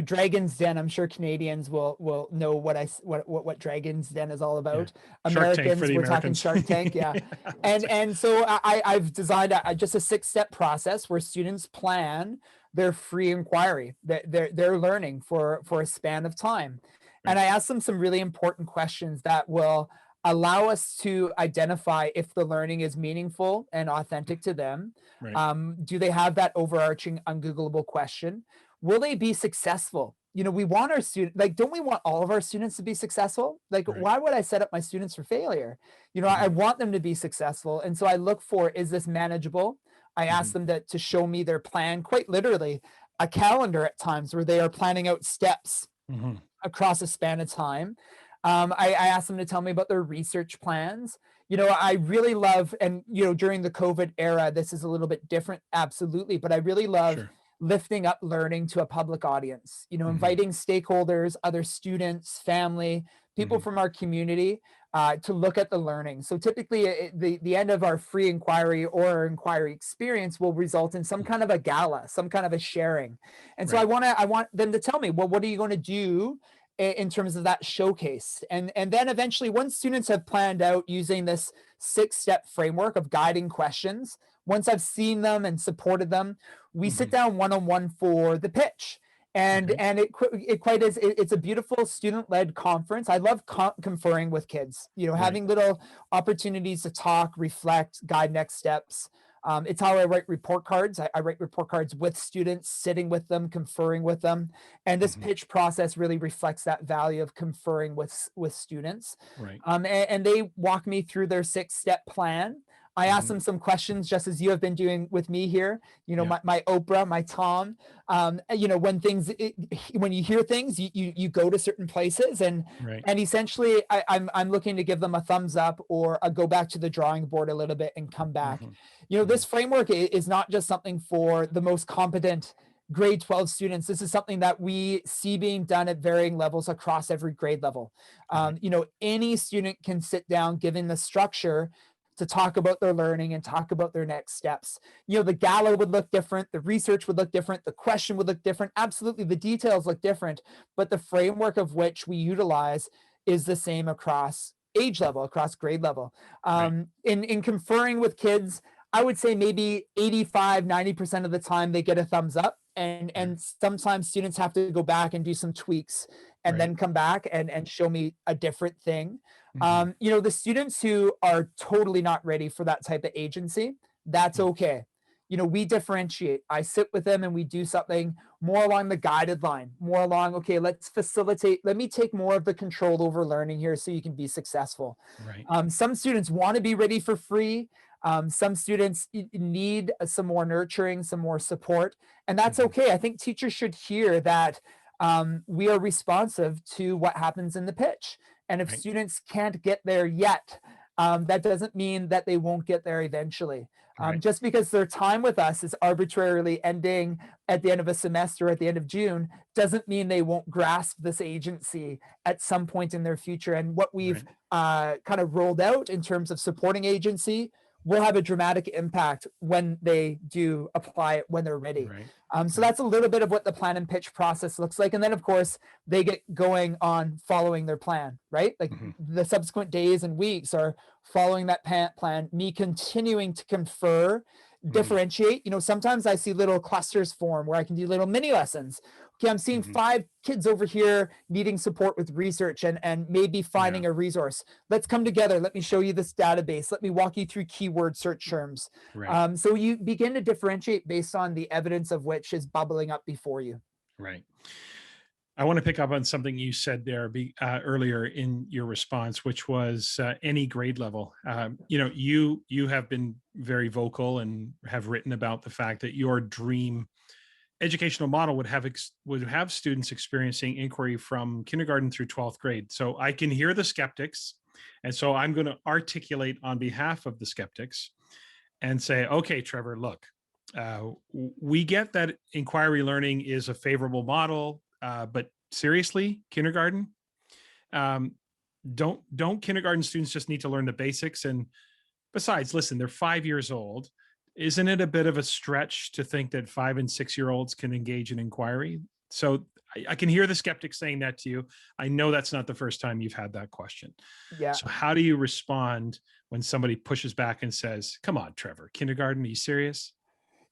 Dragon's Den. I'm sure Canadians will know what Dragon's Den is all Yeah, about. Shark Tank for Americans, the we're talking Americans. Shark Tank, yeah. Yeah, that's And so I've designed just a 6-step process where students plan their free inquiry, their learning for a span of time, and right, I ask them some really important questions that will allow us to identify if the learning is meaningful and authentic to them. right. Do they have that overarching, ungoogleable question? Will they be successful? We want our student, like, don't we want all of our students to be successful? Like, Right. why would I set up my students for failure? I Hmm. want them to be successful. And so I look for, is this manageable? I ask Hmm. them to show me their plan, quite literally, a calendar at times where they are planning out steps Hmm. across a span of time. I asked them to tell me about their research plans. I really love, and during the COVID era, this is a little bit different, absolutely, but I really love Sure. lifting up learning to a public audience, Hmm. inviting stakeholders, other students, family, people Hmm. from our community to look at the learning. So typically, the end of our free inquiry or our inquiry experience will result in some kind of a gala, some kind of a sharing. And so Right. I want them to tell me, well, what are you going to do in terms of that showcase? And then eventually, once students have planned out using this 6-step framework of guiding questions, once I've seen them and supported them, we sit Hmm. down one-on-one for the pitch. And Okay. and it quite is, it's a beautiful student-led conference. I love conferring with kids, Right. having little opportunities to talk, reflect, guide next steps. It's how I write report cards. I write report cards with students, sitting with them, conferring with them, and this Hmm. pitch process really reflects that value of conferring with students. Right. And they walk me through their 6-step plan. I ask Hmm. them some questions, just as you have been doing with me here. Yeah. My Oprah, my Tom. When you hear things, you go to certain places, and Right. essentially, I'm looking to give them a thumbs up or a go back to the drawing board a little bit and come back. Hmm. This Hmm. framework is not just something for the most competent grade 12 students. This is something that we see being done at varying levels across every grade level. Right. Any student can sit down, given the structure, to talk about their learning and talk about their next steps. The gala would look different, the research would look different, the question would look different. Absolutely, the details look different, but the framework of which we utilize is the same across age level, across grade level. Right. In conferring with kids, I would say maybe 85, 90% of the time they get a thumbs up. And sometimes students have to go back and do some tweaks and Right. then come back and show me a different thing. Hmm. The students who are totally not ready for that type of agency, that's okay. We differentiate. I sit with them and we do something more along the guided line, more along, okay, let's facilitate, let me take more of the control over learning here so you can be successful. Right. Some students want to be ready for free. Some students need some more nurturing, some more support, and that's Hmm. okay. I think teachers should hear that we are responsive to what happens in the pitch. And if Right. students can't get there yet, that doesn't mean that they won't get there eventually. Right. Just because their time with us is arbitrarily ending at the end of a semester, at the end of June, doesn't mean they won't grasp this agency at some point in their future. And what we've Right. kind of rolled out in terms of supporting agency will have a dramatic impact when they do apply it when they're ready. Right. So Right. that's a little bit of what the plan and pitch process looks like. And then, of course, they get going on following their plan, right? Like Hmm. the subsequent days and weeks are following that plan, me continuing to confer, Hmm. differentiate. Sometimes I see little clusters form where I can do little mini lessons. Okay, I'm seeing Hmm. 5 kids over here needing support with research and maybe Yeah. finding a resource. Let's come together. Let me show you this database. Let me walk you through keyword search terms. Right. So you begin to differentiate based on the evidence of which is bubbling up before you. Right. I want to pick up on something you said there earlier in your response, which was any grade level. You have been very vocal and have written about the fact that your dream educational model would have students experiencing inquiry from kindergarten through 12th grade. So I can hear the skeptics, and so I'm going to articulate on behalf of the skeptics and say, okay, Trevor, look, we get that inquiry learning is a favorable model, but seriously, kindergarten, um, don't kindergarten students just need to learn the basics? And besides, listen, they're 5 years old. Isn't it a bit of a stretch to think that 5 and 6 year olds can engage in inquiry? So I can hear the skeptics saying that to you. I know that's not the first time you've had that question. Yeah. So how do you respond when somebody pushes back and says, "Come on, Trevor, kindergarten? Are you serious?"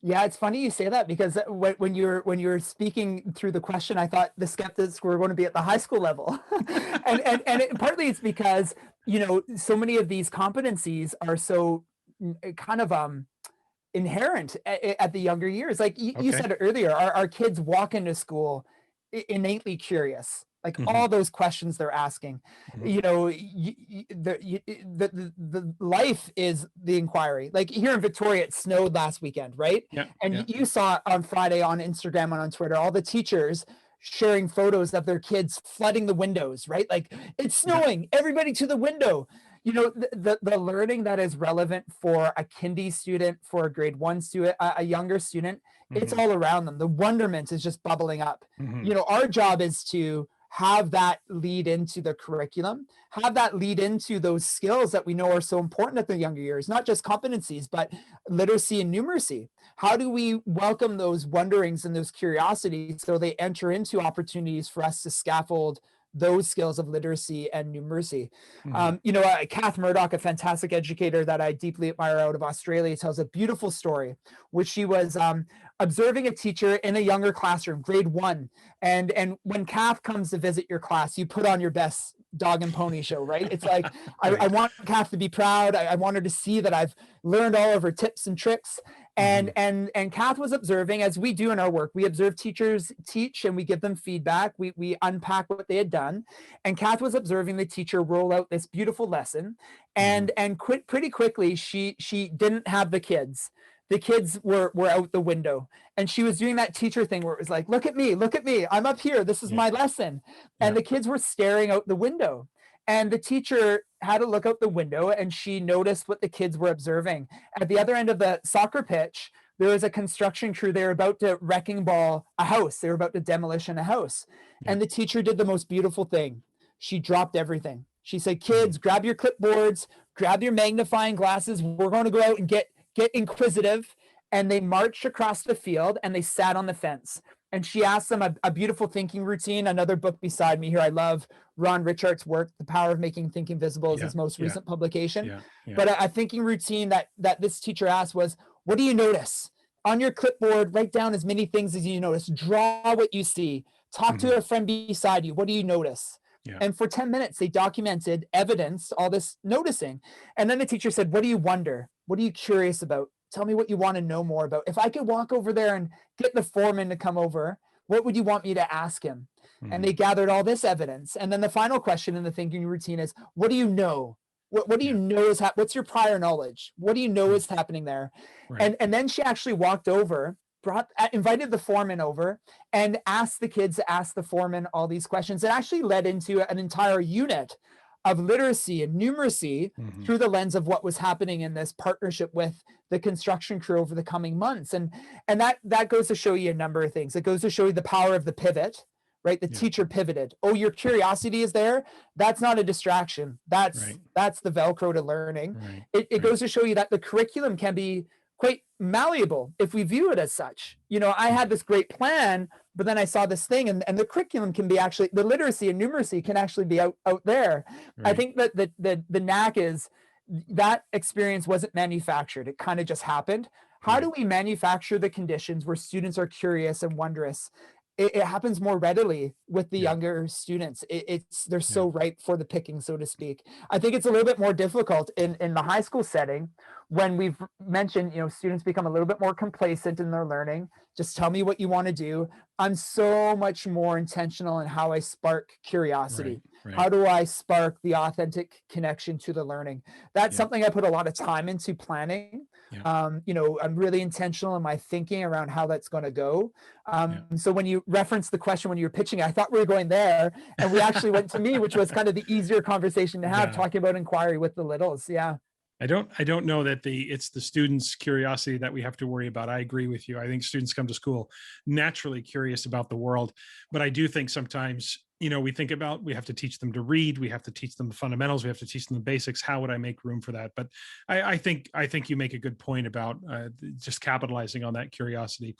Yeah, it's funny you say that because when you're speaking through the question, I thought the skeptics were going to be at the high school level, partly it's because so many of these competencies are so kind of inherent at the younger years. Like you Okay. said earlier, our kids walk into school innately curious. Like Hmm. all those questions they're asking, Hmm. the life is the inquiry. Like here in Victoria, it snowed last weekend, right? Yeah. And Yeah. you saw on Friday on Instagram and on Twitter, all the teachers sharing photos of their kids flooding the windows, right? Like it's Yeah. snowing, everybody to the window. The learning that is relevant for a kindy student, for a grade 1 student, a younger student, it's Hmm. all around them. The wonderment is just bubbling up. Hmm. Our job is to have that lead into the curriculum, have that lead into those skills that we know are so important at the younger years, not just competencies, but literacy and numeracy. How do we welcome those wonderings and those curiosities so they enter into opportunities for us to scaffold those skills of literacy and numeracy? Hmm. Kath Murdoch, a fantastic educator that I deeply admire out of Australia, tells a beautiful story, which she was observing a teacher in a younger classroom, grade 1. And when Kath comes to visit your class, you put on your best dog and pony show, right? It's like, I Right. want Kath to be proud. I want her to see that I've learned all of her tips and tricks. Hmm. And Kath was observing, as we do in our work. We observe teachers teach and we give them feedback. We unpack what they had done. And Kath was observing the teacher roll out this beautiful lesson. Hmm. Pretty quickly, she didn't have the kids. The kids were out the window. And she was doing that teacher thing where it was like, look at me, I'm up here, this is Yeah. my lesson. Yeah. And the kids were staring out the window. And the teacher had to look out the window and she noticed what the kids were observing. At the other end of the soccer pitch, there was a construction crew. They were about to wrecking ball a house. They were about to demolition a house. Yeah. And the teacher did the most beautiful thing. She dropped everything. She said, Hmm. kids, grab your clipboards, grab your magnifying glasses. We're going to go out and get inquisitive. And they marched across the field and they sat on the fence. And she asked them a beautiful thinking routine. Another book beside me here, I love Ron Richart's work, The Power of Making Thinking Visible, is Yeah. his most Yeah. recent publication. Yeah. Yeah. But a thinking routine that this teacher asked was, what do you notice? On your clipboard, write down as many things as you notice. Draw what you see. Talk to a friend beside you. What do you notice? Yeah. And for 10 minutes, they documented evidence, all this noticing. And then the teacher said, what do you wonder? What are you curious about? Tell me what you want to know more about. If I could walk over there and get the foreman to come over, what would you want me to ask him? And they gathered all this evidence. And then the final question in the thinking routine is, what do you know? What do you know is what's your prior knowledge? What do you know is happening there? Right. And then she actually walked over, invited the foreman over, and asked the kids to ask the foreman all these questions. It actually led into an entire unit of literacy and numeracy through the lens of what was happening in this partnership with the construction crew over the coming months. And that goes to show you a number of things. It goes to show you the power of the pivot, right? The teacher pivoted. Oh, your curiosity is there. That's not a distraction. That's the Velcro to learning. It goes to show you that the curriculum can be quite malleable if we view it as such. You know, I had this great plan, but then I saw this thing, and the curriculum can be actually, the literacy and numeracy can actually be out there. I think that the knack is that experience wasn't manufactured. It kind of just happened. How do we manufacture the conditions where students are curious and wondrous? It happens more readily with the younger students. They're so ripe for the picking, so to speak. I think it's a little bit more difficult in the high school setting when we've mentioned, you know, students become a little bit more complacent in their learning. Just tell me what you want to do. I'm so much more intentional in how I spark curiosity. How do I spark the authentic connection to the learning? That's something I put a lot of time into planning. You know, I'm really intentional in my thinking around how that's going to go. So when you referenced the question when you were pitching, I thought we were going there, and we actually went to me, which was kind of the easier conversation to have, talking about inquiry with the littles. Yeah. I don't know that it's the students' curiosity that we have to worry about. I agree with you. I think students come to school naturally curious about the world, but I do think sometimes, you know, we think about, we have to teach them to read, we have to teach them the fundamentals, we have to teach them the basics. How would I make room for that? But I think you make a good point about just capitalizing on that curiosity.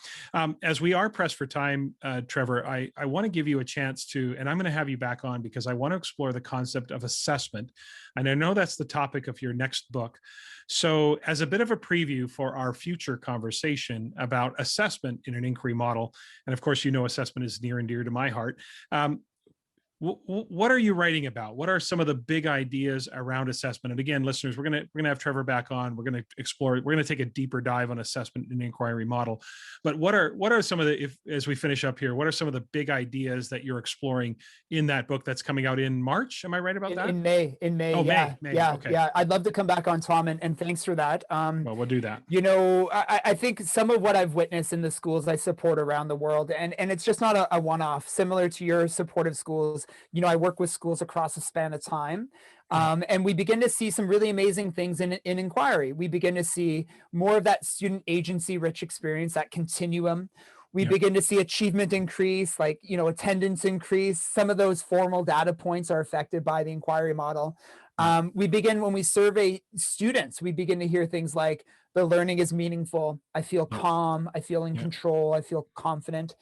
As we are pressed for time, Trevor, I want to give you a chance to, and I'm going to have you back on because I want to explore the concept of assessment. And I know that's the topic of your next book. So as a bit of a preview for our future conversation about assessment in an inquiry model, and of course, you know, assessment is near and dear to my heart. What are you writing about? What are some of the big ideas around assessment? And again, listeners, we're gonna have Trevor back on. We're gonna explore. We're gonna take a deeper dive on assessment and inquiry model. But what are some of the, as we finish up here, what are some of the big ideas that you're exploring in that book that's coming out in March? Am I right about that? In May. Oh, Yeah. May. Yeah. Okay. Yeah. I'd love to come back on, Tom, and thanks for that. Well, we'll do that. You know, I think some of what I've witnessed in the schools I support around the world, and it's just not a one-off, similar to your supportive schools. You know, I work with schools across a span of time. And we begin to see some really amazing things in inquiry. We begin to see more of that student agency rich experience, that continuum. We begin to see achievement increase, like, you know, attendance increase. Some of those formal data points are affected by the inquiry model. We begin, when we survey students, we begin to hear things like, the learning is meaningful. I feel calm. I feel in control. I feel confident.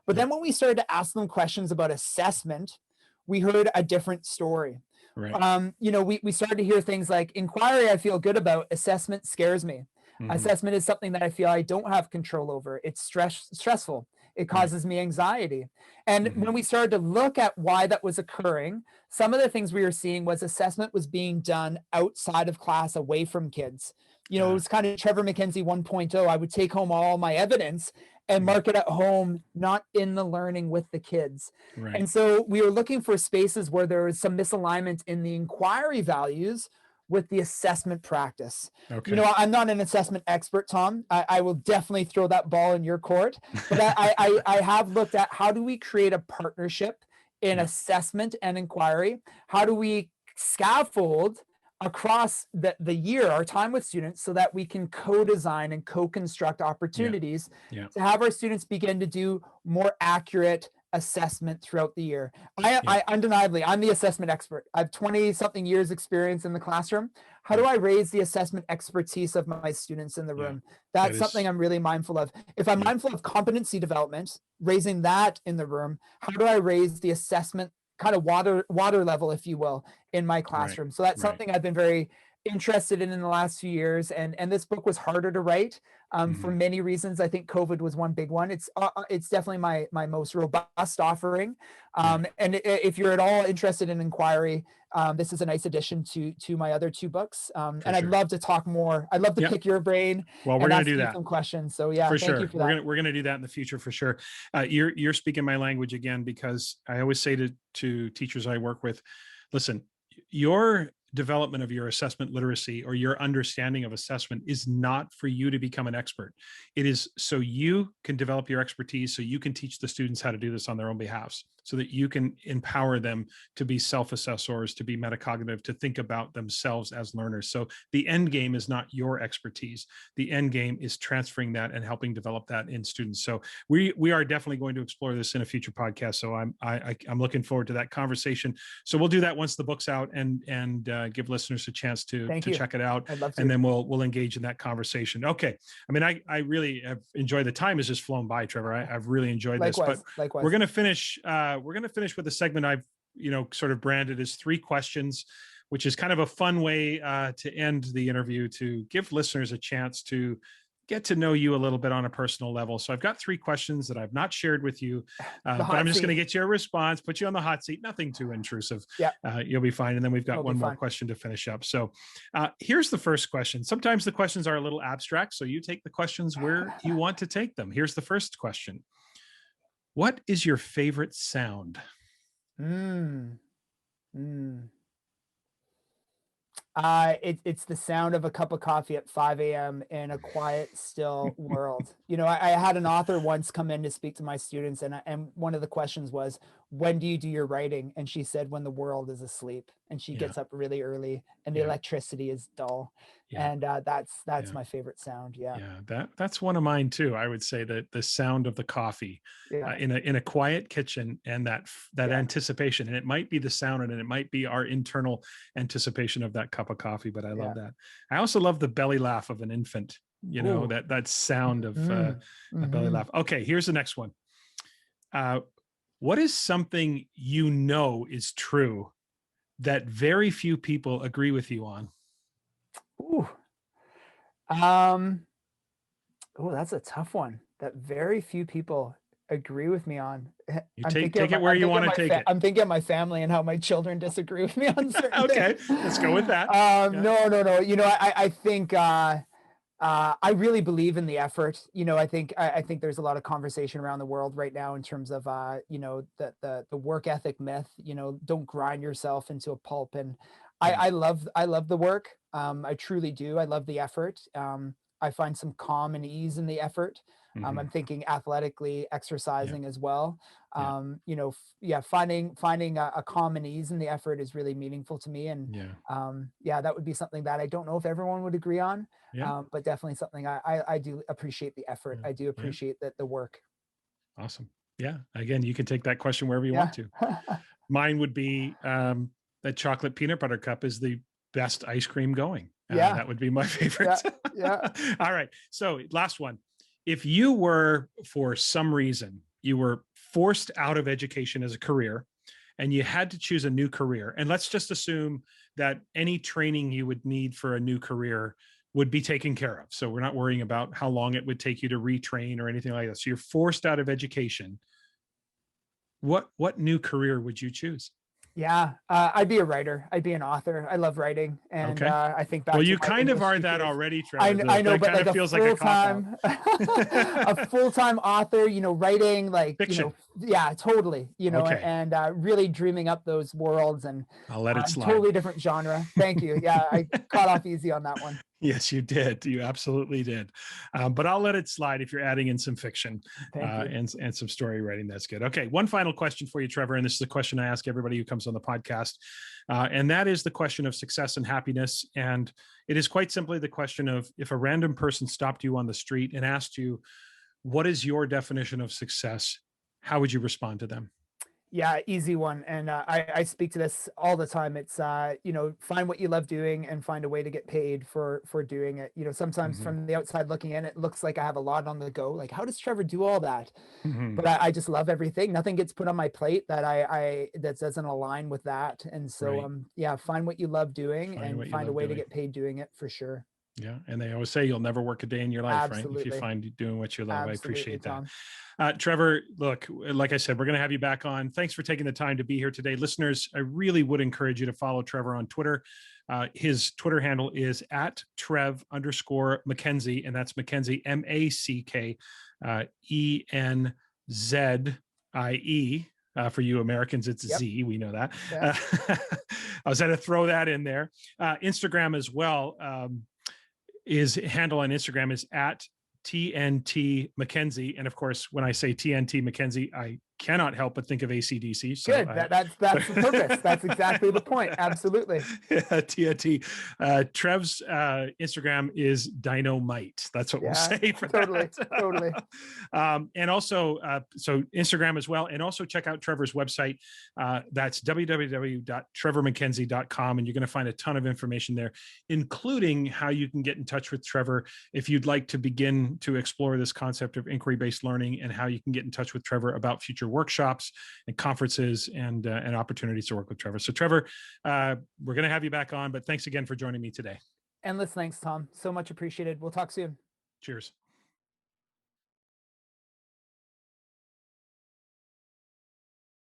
But then when we started to ask them questions about assessment, we heard a different story. Right. You know, we started to hear things like, inquiry I feel good about, assessment scares me. Assessment is something that I feel I don't have control over. It's stressful. It causes me anxiety. And when we started to look at why that was occurring, some of the things we were seeing was assessment was being done outside of class, away from kids. You know, it was kind of Trevor MacKenzie 1.0. I would take home all my evidence and mark it at home, not in the learning with the kids. Right. And so we were looking for spaces where there was some misalignment in the inquiry values with the assessment practice. Okay. You know, I'm not an assessment expert, Tom. I will definitely throw that ball in your court. But I have looked at, how do we create a partnership in assessment and inquiry? How do we scaffold across the year, our time with students, so that we can co-design and co-construct opportunities to have our students begin to do more accurate assessment throughout the year. I undeniably, I'm the assessment expert. I have 20 something years experience in the classroom. How do I raise the assessment expertise of my students in the room? That's something I'm really mindful of. If I'm mindful of competency development, raising that in the room, how do I raise the assessment kind of water level, if you will, in my classroom? So that's something I've been very interested in the last few years. And this book was harder to write for many reasons. I think COVID was one big one. It's definitely my most robust offering. And if you're at all interested in inquiry, this is a nice addition to my other two books. And I'd love to talk more. I'd love to pick your brain. Well, we're going to do that. Some questions. So yeah, thank you for that. We're going to do that in the future for sure. You're speaking my language again, because I always say to teachers I work with, listen, your development of your assessment literacy or your understanding of assessment is not for you to become an expert. It is so you can develop your expertise, so you can teach the students how to do this on their own behalf, so that you can empower them to be self-assessors, to be metacognitive, to think about themselves as learners. So the end game is not your expertise. The end game is transferring that and helping develop that in students. So we are definitely going to explore this in a future podcast. So I'm looking forward to that conversation. So we'll do that once the book's out and give listeners a chance to check it out. I'd love to. And then we'll engage in that conversation. Okay. I mean, I really have enjoyed, the time has just flown by, Trevor. I've really enjoyed this, but we're going to finish with a segment I've, sort of branded as 3 questions, which is kind of a fun way to end the interview, to give listeners a chance to get to know you a little bit on a personal level. So I've got 3 questions that I've not shared with you, but I'm just going to get your response, put you on the hot seat, nothing too intrusive. You'll be fine. And then we've got one more question to finish up. So here's the first question. Sometimes the questions are a little abstract, so you take the questions where you want to take them. Here's the first question. What is your favorite sound? It's the sound of a cup of coffee at 5 a.m. in a quiet, still world. I had an author once come in to speak to my students, and one of the questions was, when do you do your writing? And she said, when the world is asleep, and she gets up really early and the electricity is dull. And that's my favorite sound. That's one of mine too. I would say that the sound of the coffee in a quiet kitchen, and that anticipation, and it might be the sound, and it might be our internal anticipation of that cup of coffee, but I love that. I also love the belly laugh of an infant, that sound of a belly laugh. Okay, here's the next one. What is something is true that very few people agree with you on? That's a tough one that very few people agree with me on. Take it where you want to take it. I'm thinking of my family and how my children disagree with me on certain things. Let's go with that. No. I think I really believe in the effort. I think there's a lot of conversation around the world right now in terms of the work ethic myth. Don't grind yourself into a pulp. And I love the work. I truly do. I love the effort. I find some calm and ease in the effort. I'm thinking athletically, exercising as well. Finding a calm and ease in the effort is really meaningful to me. And that would be something that I don't know if everyone would agree on, but definitely something I do appreciate the effort. I do appreciate the work. Awesome. Yeah. Again, you can take that question wherever you want to. Mine would be that chocolate peanut butter cup is the best ice cream going. That would be my favorite. All right. So last one. If you were, for some reason, you were forced out of education as a career and you had to choose a new career, and let's just assume that any training you would need for a new career would be taken care of. So we're not worrying about how long it would take you to retrain or anything like that. So you're forced out of education. What new career would you choose? I'd be a writer. I'd be an author. I love writing, and I think back. Well, you kind of are that already, Trevor. I know, but kind of feels like a cop-out. A full-time author, writing fiction. Totally. And really dreaming up those worlds, and I'll let it slide. Totally different genre. Thank you. I caught off easy on that one. Yes, you did. You absolutely did. But I'll let it slide if you're adding in some fiction and some story writing. That's good. Okay. One final question for you, Trevor. And this is the question I ask everybody who comes on the podcast. And that is the question of success and happiness. And it is quite simply the question of, if a random person stopped you on the street and asked you, what is your definition of success? how would you respond to them? Yeah, easy one. And I speak to this all the time. It's find what you love doing and find a way to get paid for doing it. Sometimes Hmm. from the outside looking in, it looks like I have a lot on the go. Like, how does Trevor do all that? Hmm. But I just love everything. Nothing gets put on my plate that I that doesn't align with that. And so Right. yeah, find what you love doing Find and what you find a love way to doing. get paid doing it for sure. Yeah. And they always say you'll never work a day in your life, right? If you Absolutely. find doing what you love. I Absolutely, appreciate that. Tom. Trevor, look, like I said, we're going to have you back on. Thanks for taking the time to be here today. Listeners, I really would encourage you to follow Trevor on Twitter. His Twitter handle is at Trev_MacKenzie, and that's MacKenzie, MacKenzie. For you Americans, it's Yep. Z. We know that. Yeah. I was going to throw that in there. Instagram as well. His handle on Instagram is at TNT MacKenzie. And of course, when I say TNT MacKenzie, I cannot help but think of AC/DC. So Good. That's the purpose. That's exactly the point. Absolutely. Yeah, TNT. Trev's Instagram is Dynamite. That's what we'll Yeah, say for totally. that. Totally. And also, so Instagram as well. And also check out Trevor's website. That's www.trevormackenzie.com. And you're going to find a ton of information there, including how you can get in touch with Trevor if you'd like to begin to explore this concept of inquiry-based learning, and how you can get in touch with Trevor about future workshops and conferences and opportunities to work with Trevor. So Trevor, we're going to have you back on, but thanks again for joining me today. Endless thanks, Tom. So much appreciated. We'll talk soon. Cheers.